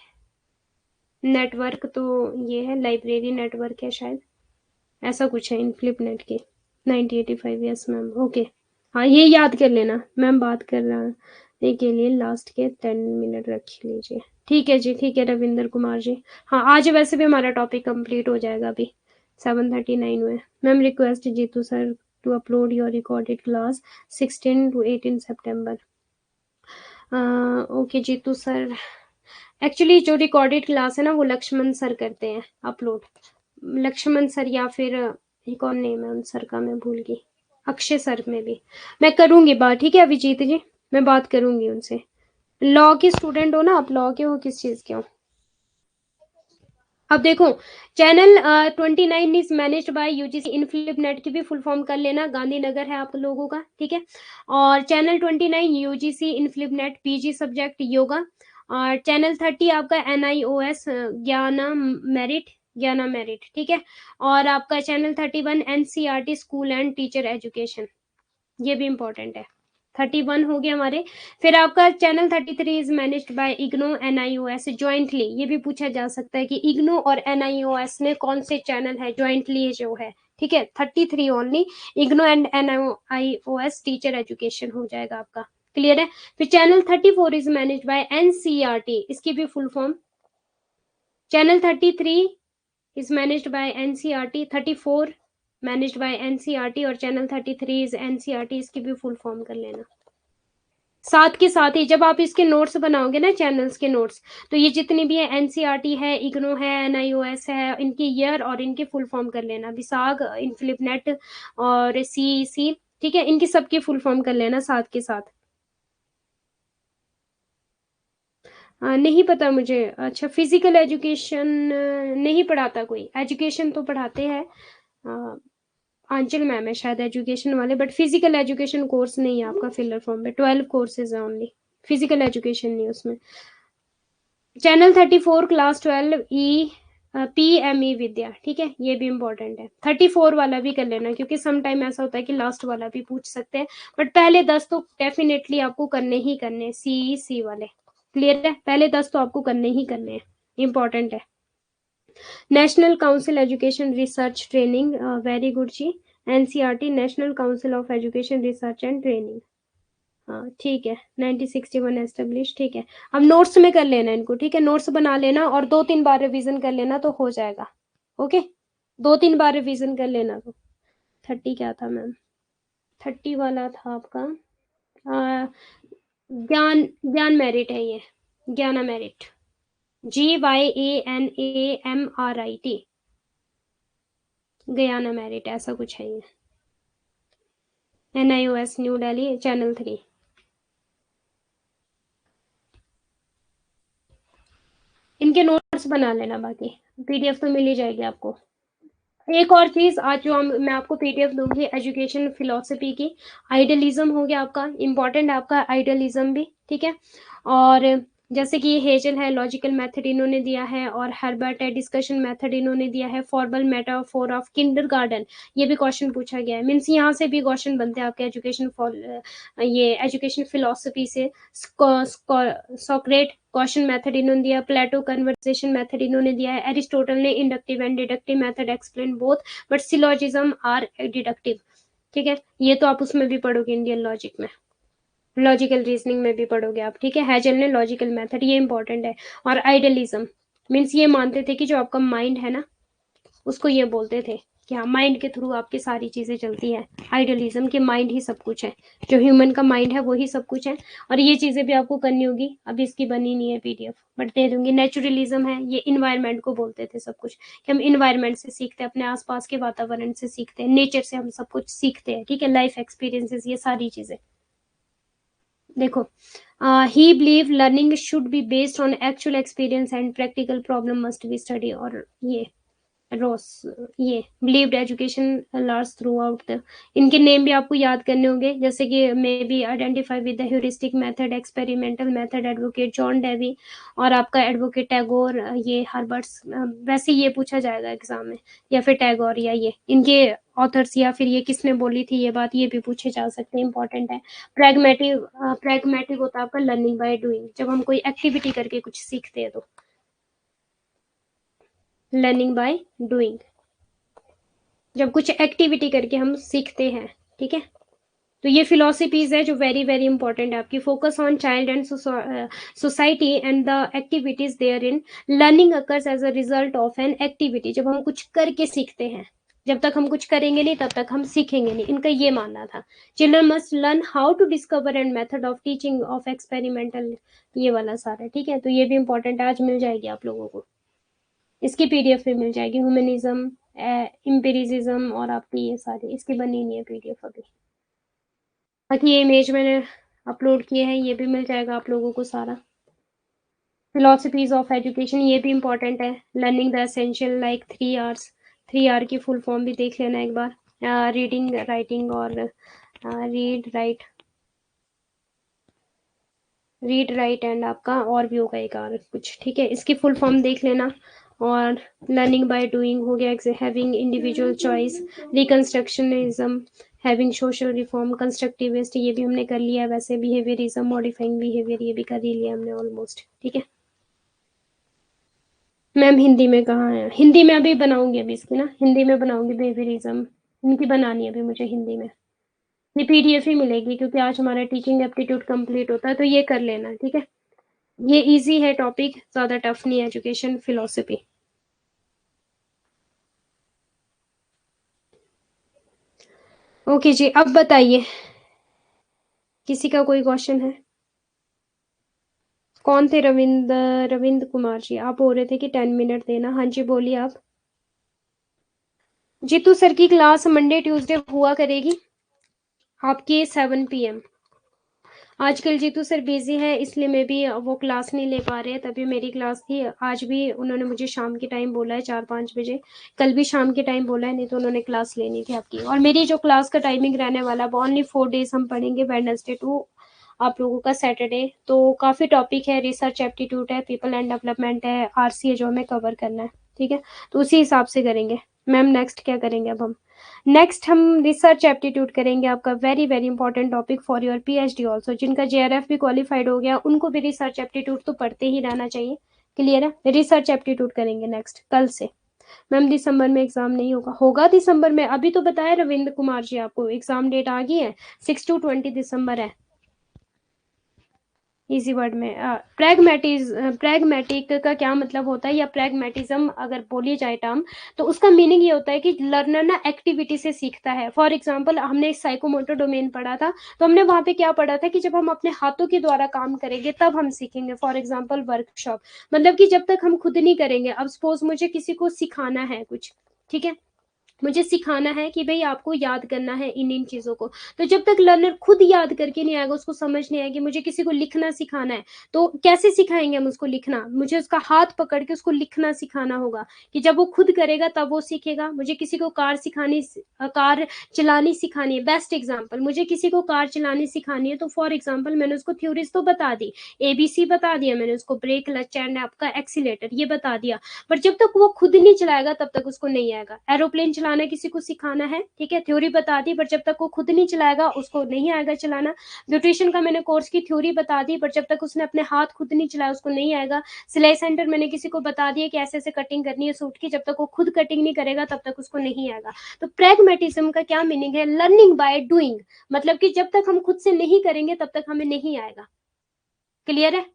नेटवर्क तो ये है, लाइब्रेरी नेटवर्क है शायद, ऐसा कुछ है इनफ्लिप नेट के 1985, यस मैम ओके, हाँ ये याद कर लेना, मैम बात कर रहा के लिए लास्ट के 10 मिनट रख लीजिए, ठीक है जी, ठीक है रविंदर कुमार जी, हाँ आज वैसे भी हमारा टॉपिक कंप्लीट हो जाएगा, अभी 7:39 हुए। Ma'am request Jitu sir to upload your recorded class 16 to 18 September। Okay Jitu sir, actually जो रिकॉर्डेड क्लास है ना वो लक्ष्मण सर करते हैं अपलोड, लक्ष्मण सर या फिर ये कौन नेम है उन सर का, मैं भूल गई, अक्षय सर में भी मैं करूंगी बात, ठीक है अभिजीत जी मैं बात करूंगी उनसे। लॉ के स्टूडेंट हो ना आप, लॉ के हो किस चीज के हो? अब देखो channel 29 is managed by UGC, INFLIBNET की भी फुल फॉर्म कर लेना, गांधीनगर है आप लोगों का, ठीक है, और channel 29 UGC INFLIBNET PG subject yoga, और चैनल 30 आपका NIOS ज्ञान मेरिट, ज्ञाना मेरिट, ठीक है। और आपका channel 31 NCERT school and teacher education, ये भी इंपॉर्टेंट है। 31 हो गया हमारे। फिर आपका channel 33 is managed by IGNOU NIOS jointly, ये भी पूछा जा सकता है कि इग्नो और एनआईओएस ने कौन से चैनल है ज्वाइंटली जो है, ठीक है। 33 only IGNOU and NIOS teacher education हो जाएगा आपका, क्लियर है। फिर channel 34 is managed bye NCERT, इसकी भी full form. Channel 33 is managed by NCERT, 34 managed by NCERT और चैनल 33 is NCERT, इसकी भी फुल फॉर्म कर लेना। साथ के साथ ही जब आप इसके नोट्स बनाओगे ना, चैनल्स के नोट्स, तो ये जितनी भी है एनसीईआरटी है, इग्नो है, एनआईओएस है, इनकी ईयर और इनके फुल फॉर्म कर लेना। विसाग, इनफिलिपनेट और सीईसी, ठीक है, इनकी सबकी फुल फॉर्म कर लेना साथ के साथ। नहीं पता मुझे। अच्छा, फिजिकल एजुकेशन नहीं पढ़ाता कोई, एजुकेशन तो पढ़ाते हैं, आंचल मैम है शायद एजुकेशन वाले, बट फिजिकल एजुकेशन कोर्स नहीं है आपका फिलर फॉर्म में। 12 कोर्सेज है ओनली, फिजिकल एजुकेशन नहीं उसमें। चैनल 34 क्लास 12 ई PME विद्या, ठीक है, ये भी इंपॉर्टेंट है। 34 वाला भी कर लेना, क्योंकि सम टाइम ऐसा होता है कि लास्ट वाला भी पूछ सकते हैं, बट पहले 10 तो डेफिनेटली आपको करने ही करने, CEC वाले, क्लियर है। पहले 10 तो आपको करने ही करने हैं, इंपॉर्टेंट है। National council education research training, very good जी। NCERT national council of education research and training, हाँ ठीक है। 1961 एस्टेब्लिश, ठीक है। अब नोट्स में कर लेना इनको, ठीक है, नोट्स बना लेना और 2-3 बार रिवीजन कर लेना तो हो जाएगा। ओके, 2-3 बार रिवीजन कर लेना। तो 30 क्या था मैम? 30 वाला था आपका ज्ञान, ज्ञान मेरिट है ये, ज्ञाना मेरिट, GYANAMRIT, ज्ञाना मेरिट ऐसा कुछ है ये। NIOS new Delhi, channel 3। इनके नोट्स बना लेना, बाकी PDF तो मिल ही जाएगी आपको। एक और चीज आज जो मैं आपको PDF दूंगी एजुकेशन फिलोसफी की, आइडियलिज्म हो गया आपका, इंपॉर्टेंट है आपका आइडियलिज्म भी, ठीक है। और जैसे कि ये हेजल है, लॉजिकल मेथड इन्होंने दिया है, और हर्बर्ट है, डिस्कशन मेथड इन्होंने दिया है, फॉर्मल मेटाफोर ऑफ किंडरगार्टन, ये भी क्वेश्चन पूछा गया है। मीन्स यहाँ से भी क्वेश्चन बनते हैं आपके एजुकेशन ये एजुकेशन फिलोसफी से। सॉक्रेट क्वेश्चन मेथड इन्होंने दिया, प्लेटो कन्वर्सेशन मेथड इन्होंने दिया है, एरिस्टोटल ने inductive and deductive method explain both, but syllogism are deductive, ठीक है। ये तो आप उसमें भी पढ़ोगे, इंडियन लॉजिक में, लॉजिकल रीजनिंग में भी पढ़ोगे आप, ठीक है। हैजल ने लॉजिकल मेथड, ये इंपॉर्टेंट है। और आइडियलिज्म मीन्स ये मानते थे कि जो आपका माइंड है ना, उसको ये बोलते थे कि हाँ, माइंड के थ्रू आपकी सारी चीजें चलती है। आइडियलिज्म के माइंड ही सब कुछ है, जो ह्यूमन का माइंड है वही सब कुछ है। और ये चीजें भी आपको करनी होगी, अभी इसकी बनी नहीं है PDF, बट दे दूंगी। नेचुरलिज्म है, ये इन्वायरमेंट को बोलते थे सब कुछ, कि हम इन्वायरमेंट से सीखते हैं, अपने आसपास के वातावरण से सीखते हैं, नेचर से हम सब कुछ सीखते हैं, ठीक है। लाइफ एक्सपीरियंसेस, ये सारी चीजें देखो। ही believe learning should be based on actual experience and practical problem must be study, और ये रोस, ये believed education last through out the, इनके नेम भी आपको याद करने होंगे, जैसे कि may be identify with the heuristic method, experimental method, advocate John Dewey, और आपका एडवोकेट टैगोर, ये हर्बर्ट्स, वैसे ये पूछा जाएगा एग्जाम में, या फिर टैगोर, या ये इनके ऑथर्स, या फिर ये किसने बोली थी ये बात, ये भी पूछे जा सकते हैं, इंपॉर्टेंट है। प्रैग्मेटिक होता है आपका लर्निंग बाय डूइंग, जब हम कोई एक्टिविटी करके कुछ सीखते हैं तो लर्निंग बाय डूइंग, जब कुछ एक्टिविटी करके हम सीखते हैं, ठीक है। तो ये फिलोसफीज है जो वेरी वेरी इंपॉर्टेंट है आपकी। Focus on child and society and the activities there in, learning occurs as a result of an activity, जब हम कुछ करके सीखते हैं, जब तक हम कुछ करेंगे नहीं तब तक हम सीखेंगे नहीं, इनका ये मानना था। Children must learn how to discover and method of teaching of experimental, ये वाला सारा, ठीक है। तो ये भी इंपॉर्टेंट है, आज मिल जाएगी आप लोगों को, इसकी PDF भी मिल जाएगी। ह्यूमनिज्म, एम्पिरिसिज्म, और आपकी ये सारी, इसकी बनी नहीं है PDF अभी। बाकी ये इमेज मैंने अपलोड किए हैं, ये भी मिल जाएगा आप लोगों को सारा। फिलोसफीज ऑफ एजुकेशन, ये भी इंपॉर्टेंट है। Learning the essential like 3 hours, 3 hour की फुल फॉर्म भी देख लेना एक बार। रीडिंग, राइटिंग, और रीड राइट एंड आपका और भी होगा एक और कुछ, ठीक है। इसकी फुल फॉर्म देख लेना। और लर्निंग बाय डूइंग हो गया, having individual choice, reconstructionism, having social reform, constructivist, ये भी हमने कर लिया है। वैसे बिहेवियरिज्म, मॉडिफाइंग बिहेवियर, ये भी कर ही लिया हमने ऑलमोस्ट। ठीक है मैम, हिंदी में कहाँ है? हिंदी में अभी बनाऊंगी, अभी इसकी ना हिंदी में बनाऊंगी बिहेवियरिज्म, इनकी बनानी है अभी मुझे हिंदी में। ये पीडीएफ ही मिलेगी क्योंकि आज हमारा टीचिंग एप्टीट्यूड कंप्लीट होता है, तो ये कर लेना। ठीक है, ये इजी है टॉपिक, ज्यादा टफ नहीं है। Education philosophy. ओके जी, अब बताइए, किसी का कोई क्वेश्चन है? कौन थे? रविंद्र कुमार जी, आप बोल रहे थे कि 10 मिनट देना। हाँ जी, बोलिए आप। जीतू सर की क्लास मंडे ट्यूसडे हुआ करेगी आपकी 7 PM। आजकल जीतू सर बिजी है, इसलिए मैं भी वो क्लास नहीं ले पा रहे हैं। तभी मेरी क्लास थी आज भी, उन्होंने मुझे शाम के टाइम बोला है 4-5 बजे। कल भी शाम के टाइम बोला है, नहीं तो उन्होंने क्लास लेनी थी आपकी। और मेरी जो क्लास का टाइमिंग रहने वाला है, ओनली 4 डेज हम पढ़ेंगे, वेडनेसडे टू आप लोगों का सैटरडे। तो काफ़ी टॉपिक है, रिसर्च एप्टीट्यूड है, पीपल एंड डेवलपमेंट है, आरसी है जो हमें कवर करना है। ठीक है, तो उसी हिसाब से करेंगे। मैम नेक्स्ट क्या करेंगे अब हम? नेक्स्ट हम रिसर्च एप्टीट्यूड करेंगे, आपका very very important topic for your PhD also. जिनका जेआरएफ भी क्वालिफाइड हो गया, उनको भी रिसर्च एप्टीट्यूड तो पढ़ते ही रहना चाहिए। क्लियर है? रिसर्च एप्टीट्यूड करेंगे नेक्स्ट कल से। मैम दिसंबर में एग्जाम नहीं होगा? होगा दिसंबर में, अभी तो बताया रविंद्र कुमार जी आपको, एग्जाम डेट आ गई है, 6 to 20 दिसंबर है। इजी वर्ड में प्रैग्मेटिक का क्या मतलब होता है, या प्रैग्मेटिज्म अगर बोली जाए टर्म, तो उसका मीनिंग ये होता है कि लर्नर ना एक्टिविटी से सीखता है। फॉर एग्जांपल हमने साइकोमोटर डोमेन पढ़ा था, तो हमने वहां पे क्या पढ़ा था कि जब हम अपने हाथों के द्वारा काम करेंगे तब हम सीखेंगे। फॉर एग्जाम्पल वर्कशॉप, मतलब कि जब तक हम खुद नहीं करेंगे। अब सपोज मुझे किसी को सिखाना है कुछ, ठीक है, मुझे सिखाना है कि भाई आपको याद करना है इन इन चीजों को, तो जब तक लर्नर खुद याद करके नहीं आएगा, उसको समझ नहीं आएगी। मुझे किसी को लिखना सिखाना है, तो कैसे सिखाएंगे हम उसको लिखना? मुझे उसका हाथ पकड़ के उसको लिखना सिखाना होगा, कि जब वो खुद करेगा तब वो सीखेगा। मुझे किसी को कार चलानी सिखानी है, बेस्ट एग्जाम्पल, मुझे किसी को कार चलानी सिखानी है, तो फॉर एग्जाम्पल मैंने उसको थ्योरीज तो बता दी, एबीसी बता दिया मैंने उसको, ब्रेक, क्लच एंड आपका एक्सीलेटर, ये बता दिया। पर जब तक वो खुद नहीं चलाएगा तब तक उसको नहीं आएगा। एरोप्लेन चलाना किसी को सिखाना है, ठीक है, थ्योरी बता दी, पर जब तक वो खुद नहीं चलाएगा उसको नहीं आएगा चलाना। ब्यूटिशियन का मैंने कोर्स की थ्योरी बता दी, पर जब तक उसने अपने हाथ खुद नहीं चलाया उसको नहीं आएगा। सिलाई सेंटर मैंने किसी को बता दिया कि ऐसे ऐसे कटिंग करनी है सूट की, जब तक वो खुद कटिंग नहीं करेगा तब तक उसको नहीं आएगा। तो प्रैग्मेटिज्म का क्या मीनिंग है? लर्निंग बाय डूइंग, मतलब कि जब तक हम खुद से नहीं करेंगे तब तक हमें नहीं आएगा। क्लियर है?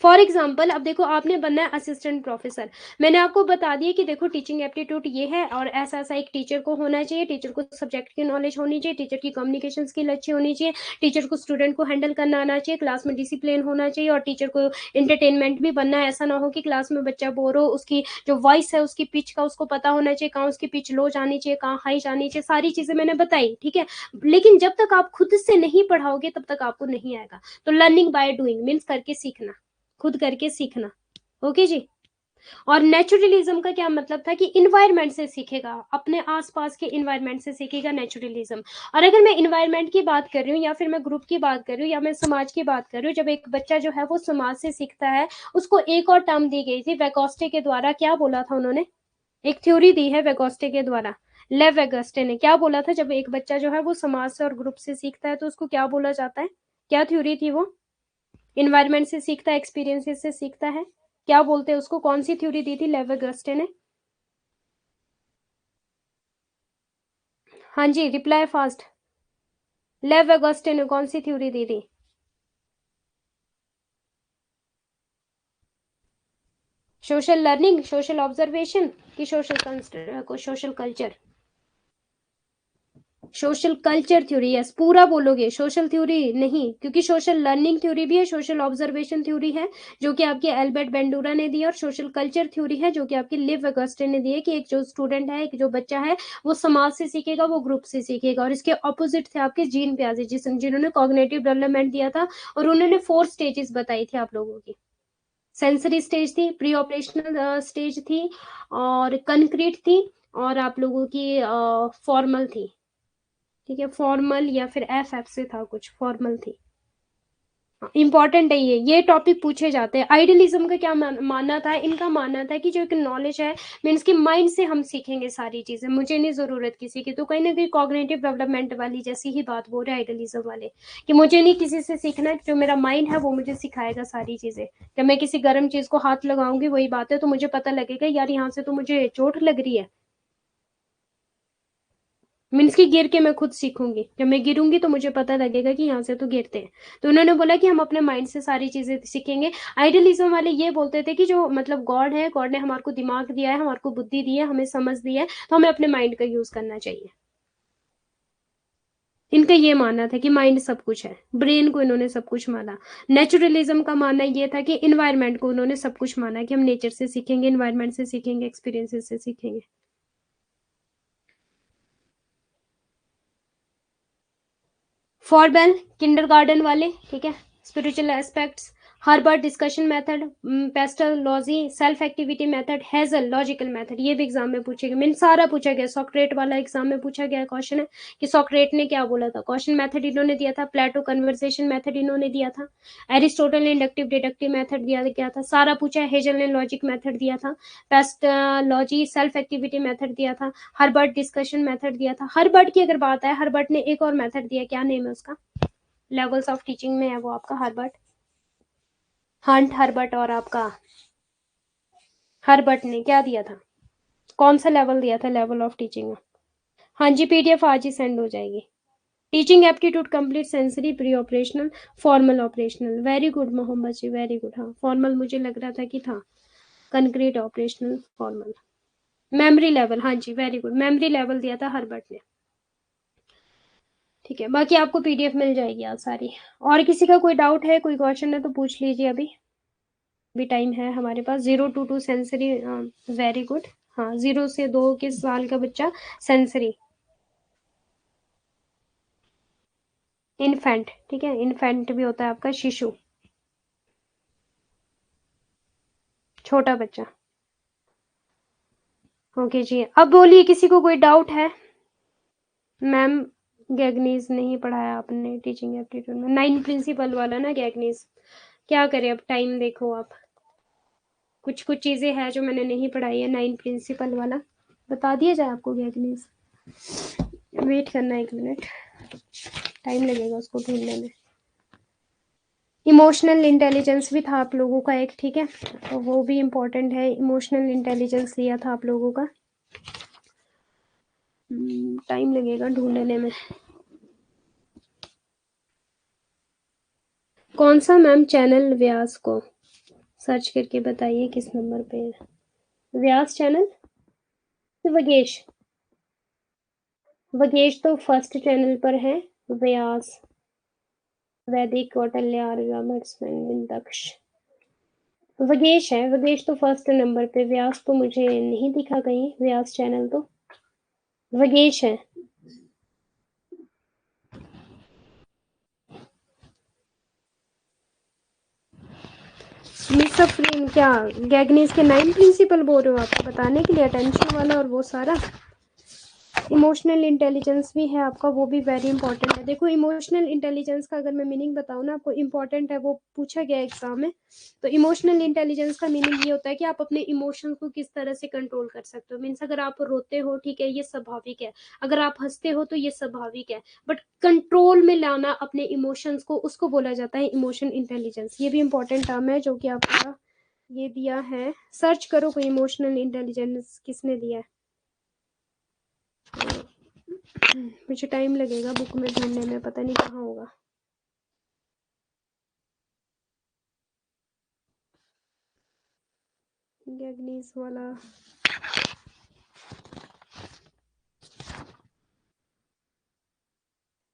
फॉर एग्जाम्पल अब देखो, आपने बनना है असिस्टेंट प्रोफेसर, मैंने आपको बता दिया कि देखो टीचिंग एप्टीट्यूड ये है, और ऐसा ऐसा एक टीचर को होना चाहिए, टीचर को सब्जेक्ट की नॉलेज होनी चाहिए, टीचर की कम्युनिकेशन स्किल अच्छी होनी चाहिए, टीचर को स्टूडेंट को हैंडल करना आना चाहिए, क्लास में डिसिप्लिन होना चाहिए, और टीचर को इंटरटेनमेंट भी बनना है। ऐसा ना हो कि क्लास में बच्चा बोर हो, उसकी जो वॉइस है उसकी पिच का उसको पता होना चाहिए, कहाँ उसकी पिच लो जानी चाहिए, कहाँ हाई जानी चाहिए, सारी चीजें मैंने बताई। ठीक है, लेकिन जब तक आप खुद से नहीं पढ़ाओगे तब तक आपको नहीं आएगा। तो लर्निंग बाय डूइंग मीन्स करके सीखना, खुद करके सीखना। ओके जी। और नेचुरलिज्म का क्या मतलब था कि इन्वायरमेंट से सीखेगा, अपने आसपास के इन्वायरमेंट से सीखेगा, नेचुरलिज्म। और अगर मैं इन्वायरमेंट की बात कर रही हूँ, या फिर मैं ग्रुप की बात कर रही हूँ, या मैं समाज की बात कर रही हूँ, जब एक बच्चा जो है वो समाज से सीखता है, उसको एक और टर्म दी गई थी वेगोस्टे के द्वारा। क्या बोला था उन्होंने? एक थ्योरी दी है वेगोस्टे के द्वारा। लेव वेगोस्टे ने क्या बोला था? जब एक बच्चा जो है वो समाज से और ग्रुप से सीखता है तो उसको क्या बोला जाता है? क्या थ्योरी थी वो? इन्वायरमेंट से सीखता है, एक्सपीरियंसेस से सीखता है, क्या बोलते हैं उसको? कौन सी थ्योरी दी थी लेवेगस्टे ने? हाँ जी, रिप्लाई फास्ट। लेवेगस्टे ने कौन सी थ्योरी दी थी? सोशल लर्निंग, सोशल ऑब्जर्वेशन, की social culture? Social culture theory, yes, पूरा बोलोगे, सोशल थ्योरी नहीं, क्योंकि सोशल लर्निंग थ्योरी भी है, सोशल ऑब्जर्वेशन थ्योरी है जो कि आपके एल्बर्ट बेंडूरा ने दी, और सोशल कल्चर थ्योरी है जो कि आपकी लिव अगस्टे ने दी है, कि एक जो स्टूडेंट है, एक जो बच्चा है, वो समाज से सीखेगा, वो ग्रुप से सीखेगा। और इसके ऑपोजिट थे आपके जीन प्याजे, जिन्होंने कॉग्निटिव डेवलपमेंट दिया था, और उन्होंने 4 स्टेजेस बताई थी आप लोगों की। सेंसरी स्टेज थी, प्री ऑपरेशनल स्टेज थी, और कंक्रीट थी, और आप लोगों की फॉर्मल थी। ठीक है, फॉर्मल या फिर एफ एफ से था कुछ, फॉर्मल थी। इंपॉर्टेंट है ये टॉपिक पूछे जाते हैं। आइडियलिज्म का क्या मानना था, इनका मानना था कि जो एक नॉलेज है मीन्स कि माइंड से हम सीखेंगे सारी चीजें, मुझे नहीं जरूरत किसी की। तो कहीं ना कहीं कॉग्निटिव डेवलपमेंट वाली जैसी ही बात बोल रहे हैं आइडियलिज्म वाले, कि मुझे नहीं किसी से सीखना, जो मेरा माइंड है वो मुझे सिखाएगा सारी चीजें। जब मैं किसी गर्म चीज को हाथ लगाऊंगी वही बात है, तो मुझे पता लगेगा यार यहाँ से तो मुझे चोट लग रही है, मीन्स की गिर के मैं खुद सीखूंगी। जब मैं गिरूंगी तो मुझे पता लगेगा कि यहाँ से तो गिरते हैं। तो उन्होंने बोला कि हम अपने माइंड से सारी चीजें सीखेंगे। आइडियलिज्म वाले ये बोलते थे कि जो मतलब गॉड है, गॉड ने हमारे को दिमाग दिया है, हमारे को बुद्धि दी है, हमें समझ दी है, तो हमें अपने माइंड का यूज करना चाहिए। इनका ये मानना था कि माइंड सब कुछ है, ब्रेन को इन्होंने सब कुछ माना। नेचुरलिज्म का मानना ये था कि इन्वायरमेंट को उन्होंने सब कुछ माना, कि हम नेचर से सीखेंगे, इन्वायरमेंट से सीखेंगे, एक्सपीरियंसेस से सीखेंगे। फॉरबेल किंडरगार्टन वाले, ठीक है। Spiritual aspects, Herbert discussion method, pestology, self activity method, hazel logical method, ये भी एग्जाम में पूछेगा। मीन सारा पूछा गया, सॉक्रेट वाला एग्जाम में पूछा गया क्वेश्चन है कि सॉक्रेट ने क्या बोला था। क्वेश्चन मेथड इन्होंने दिया था, प्लेटो कन्वर्सेशन मेथड इन्होंने दिया था, एरिस्टोटल ने इंडक्टिव डिडक्टिव मेथड दिया गया था, सारा पूछा है। हेजल ने लॉजिक मेथड दिया था, पेस्टोलॉजी सेल्फ एक्टिविटी मेथड दिया था, हर्बर्ट डिस्कशन मेथड दिया था। हर्बर्ट की अगर बात है, हर्बर्ट ने एक और मेथड दिया, क्या नेम है उसका, लेवल्स ऑफ टीचिंग में है वो आपका, हर्बर्ट हंट हर्बर्ट। और आपका हर्बर्ट ने क्या दिया था, कौन सा लेवल दिया था लेवल ऑफ टीचिंग में। हाँ जी, पीडीएफ आज ही सेंड हो जाएगी। Teaching aptitude complete, sensory, pre operational, formal operational. Very good Mohammad ji, very good. हाँ फॉर्मल मुझे लग रहा था कि था, concrete, operational, formal. Memory level, हाँ जी वेरी गुड, मेमोरी लेवल दिया था हर्बर्ट ने। ठीक है, बाकी आपको पीडीएफ मिल जाएगी आज सारी। और किसी का कोई डाउट है, कोई क्वेश्चन है तो पूछ लीजिए, अभी भी टाइम है हमारे पास। 0 to 2 सेंसरी, वेरी गुड। हाँ 0 से 2 के साल का बच्चा सेंसरी, इन्फेंट, ठीक है। इन्फेंट भी होता है आपका शिशु, छोटा बच्चा। ओके जी, अब बोलिए किसी को कोई डाउट है। मैम गैगनीज नहीं पढ़ाया आपने टीचिंग एप्टीट्यूड में, 9 प्रिंसिपल वाला ना गैगनीज। क्या करें अब, टाइम देखो आप, कुछ कुछ चीजें हैं जो मैंने नहीं पढ़ाई है। 9 प्रिंसिपल वाला बता दिया जाए आपको गैगनीज। वेट करना 1 मिनट, टाइम लगेगा उसको ढूंढने में। इमोशनल इंटेलिजेंस भी था आप लोगों का एक, ठीक है, तो वो भी इम्पोर्टेंट है। इमोशनल इंटेलिजेंस लिया था आप लोगों का, टाइम लगेगा ढूंढने में। कौन सा मैम चैनल, व्यास को सर्च करके बताइए किस नंबर पे है व्यास चैनल। वगेश, वगेश तो फर्स्ट चैनल पर है। व्यास, वैदिक कौटिल्य आर्यभट्ट दक्ष, वगेश है, वगेश तो फर्स्ट नंबर पे। व्यास तो मुझे नहीं दिखा कहीं, व्यास चैनल तो वगेश है। मिक्स ऑफ क्या गैगनीज के 9 प्रिंसिपल बोल रहे हो आपको बताने के लिए, अटेंशन वाला और वो सारा। इमोशनल इंटेलिजेंस भी है आपका, वो भी वेरी इंपॉर्टेंट है। देखो इमोशनल इंटेलिजेंस का अगर मैं मीनिंग बताऊँ ना आपको, इंपॉर्टेंट है, वो पूछा गया एग्जाम में। तो इमोशनल इंटेलिजेंस का मीनिंग ये होता है कि आप अपने इमोशंस को किस तरह से कंट्रोल कर सकते हो। मीन्स अगर आप रोते हो, ठीक है, ये स्वाभाविक है। अगर आप हंसते हो तो ये स्वाभाविक है, बट कंट्रोल में लाना अपने इमोशंस को, उसको बोला जाता है इमोशन इंटेलिजेंस। ये भी इंपॉर्टेंट टर्म है जो कि आपका ये दिया है। सर्च करो कोई इमोशनल इंटेलिजेंस किसने दिया है। मुझे टाइम लगेगा बुक में ढूंढने में, पता नहीं कहाँ होगा। गैगनीज वाला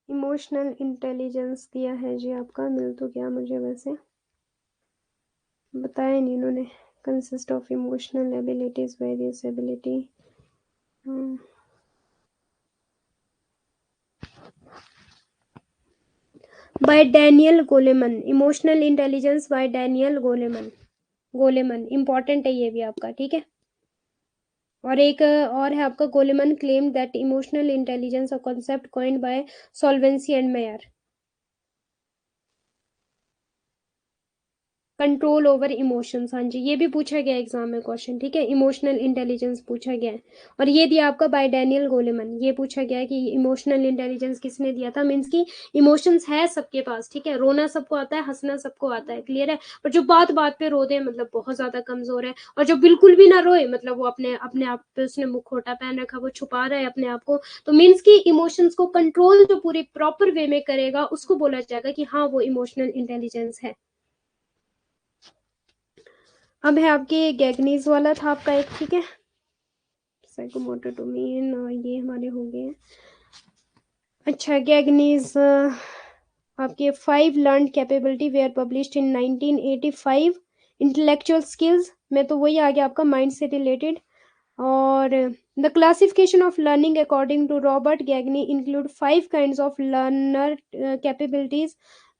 इमोशनल इंटेलिजेंस दिया है जी आपका, मिल तो गया मुझे, वैसे बताया नहीं इन्होंने। Consist of emotional abilities, various ability. By Daniel Goleman, emotional intelligence by Daniel Goleman. Goleman important है ये भी आपका, ठीक है। और एक और है आपका, Goleman claim that emotional intelligence a concept coined by Salovey and Mayer. Control over emotions, हाँ जी, ये भी पूछा गया एग्जाम में क्वेश्चन, ठीक है, इमोशनल इंटेलिजेंस पूछा गया है। और ये दिया आपका बाय डैनियल गोलेमन, ये पूछा गया है कि इमोशनल इंटेलिजेंस किसने दिया था, मीन्स की इमोशंस है सबके पास, ठीक है, रोना सबको आता है, हंसना सबको आता है, क्लियर है, पर जो बात बात पे रो दे मतलब बहुत ज्यादा कमजोर है, और जो बिल्कुल भी ना रोए मतलब वो अपने अपने आप पे उसने मुखौटा पहन रखा, वो छुपा रहा है अपने आप को, तो मीन्स की इमोशंस को कंट्रोल जो पूरी प्रॉपर वे में करेगा उसको बोला जाएगा कि हाँ वो इमोशनल इंटेलिजेंस है। अब है आपके गैगनीज वाला था आपका एक, ठीक है, साइकोमोटर डोमेन, ये हमारे हो गए हैं। अच्छा, गैगनीज आपके 5 learn capability were published in 1985, intellectual skills में तो वही आ गया आपका माइंड से रिलेटेड। और the classification of learning according to Robert Gagne include 5 kinds of learner capabilities.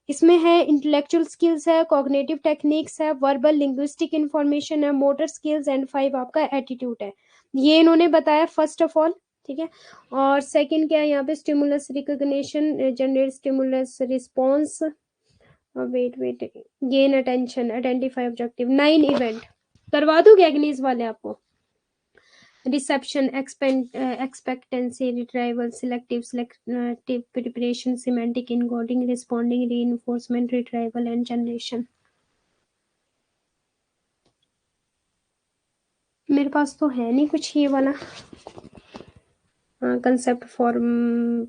इसमें है इंटेलेक्चुअल स्किल्स है, कॉग्निटिव टेक्निक्स है, वर्बल लिंग्विस्टिक इंफॉर्मेशन है, मोटर स्किल्स एंड 5 आपका एटीट्यूड है। ये इन्होंने बताया फर्स्ट ऑफ ऑल, ठीक है। और सेकंड क्या है यहाँ पे, stimulus recognition, generate stimulus response, wait wait, gain attention, identify objective, 9 event करवा दूं गैगनीज वाले आपको, reception, expectancy, retrieval, selective preparation, semantic encoding, responding, reinforcement, retrieval and generation। मेरे पास तो है नहीं कुछ ये वाला, कंसेप्ट फॉर्म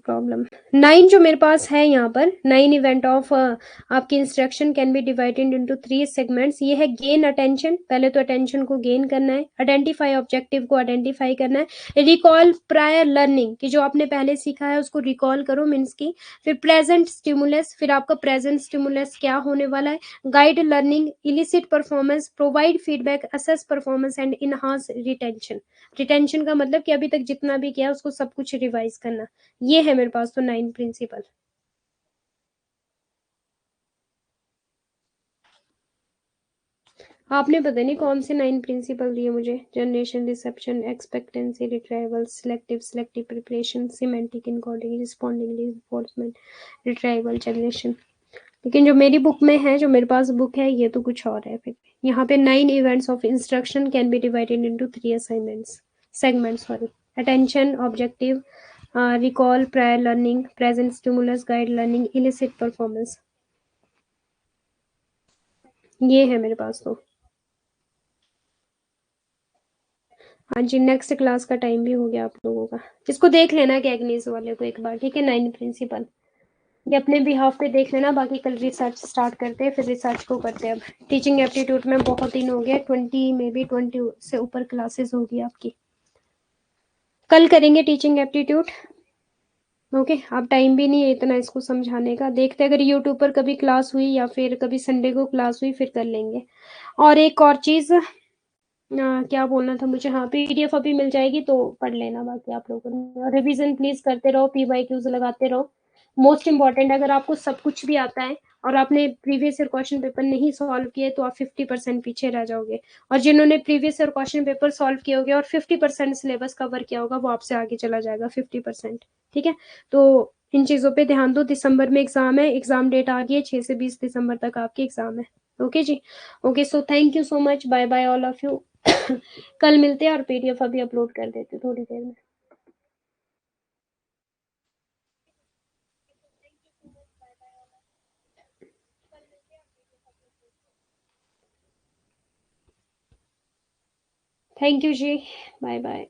प्रॉब्लम। 9 जो मेरे पास है यहाँ पर, 9 इवेंट ऑफ आपकी instruction can be divided into 3 segments. ये है गेन अटेंशन, पहले तो अटेंशन को गेन करना है, आइडेंटिफाई ऑब्जेक्टिव को आइडेंटिफाई करना है, रिकॉल प्रायर लर्निंग कि जो आपने पहले सीखा है उसको रिकॉल करो मीन्स की, फिर प्रेजेंट स्टिमुलस, फिर आपका प्रेजेंट स्टिमुलस क्या होने वाला है, guide learning, illicit performance, provide feedback, assess performance and enhance retention. Retention का मतलब कि अभी तक जितना भी किया उसको सब कुछ रिवाइज करना। ये है मेरे पास तो 9 प्रिंसिपल। आपने पता नहीं कौन से 9 प्रिंसिपल दिए मुझे, generation, reception, expectancy, retrieval, selective preparation, semantic encoding, responding, reinforcement, retrieval, generation. लेकिन जो मेरी बुक में है, जो मेरे पास बुक है, ये तो कुछ और है। फिर यहाँ पे 9 events of instruction can be divided into 3 assignments, segments sorry, attention, objective, recall, prior learning, present stimulus, guide learning, illicit performance. ये है मेरे पास तो। हाँ जी, नेक्स्ट क्लास का टाइम भी हो गया आप लोगों का, इसको देख लेना कैगनीज वाले को एक बार, ठीक है, 9 प्रिंसिपल ये अपने बिहाफ पे देख लेना, बाकी कल रिसर्च स्टार्ट करते हैं, फिर रिसर्च को करते हैं। अब टीचिंग एप्टीट्यूड में बहुत दिन हो गया, 20 में भी 20 से ऊपर क्लासेस होगी आपकी। कल करेंगे टीचिंग एप्टीट्यूड, ओके। अब टाइम भी नहीं है इतना इसको समझाने का, देखते अगर यूट्यूब पर कभी क्लास हुई या फिर कभी संडे को क्लास हुई फिर कर लेंगे। और एक और चीज, क्या बोलना था मुझे, हाँ, पीडीएफ अभी मिल जाएगी तो पढ़ लेना बाकी आप लोगों ने, और रिवीजन प्लीज करते रहो, पीवाईक्यूज लगाते रहो। मोस्ट इंपॉर्टेंट, अगर आपको सब कुछ भी आता है और आपने प्रीवियस ईयर क्वेश्चन पेपर नहीं सॉल्व किए तो आप 50% पीछे रह जाओगे, और जिन्होंने previous year question paper solve किए होंगे और 50% सिलेबस कवर किया होगा वो आपसे आगे चला जाएगा 50%, ठीक है। तो इन चीजों पे ध्यान दो, दिसंबर में एग्जाम है, एग्जाम डेट आ गई है, 6 से 20 दिसंबर तक आपकी एग्जाम है। ओके जी, okay, so thank you so much, bye bye all of you. कल मिलते हैं, और पीडीएफ अभी अपलोड कर देते थोड़ी देर में। थैंक यू जी, बाय बाय।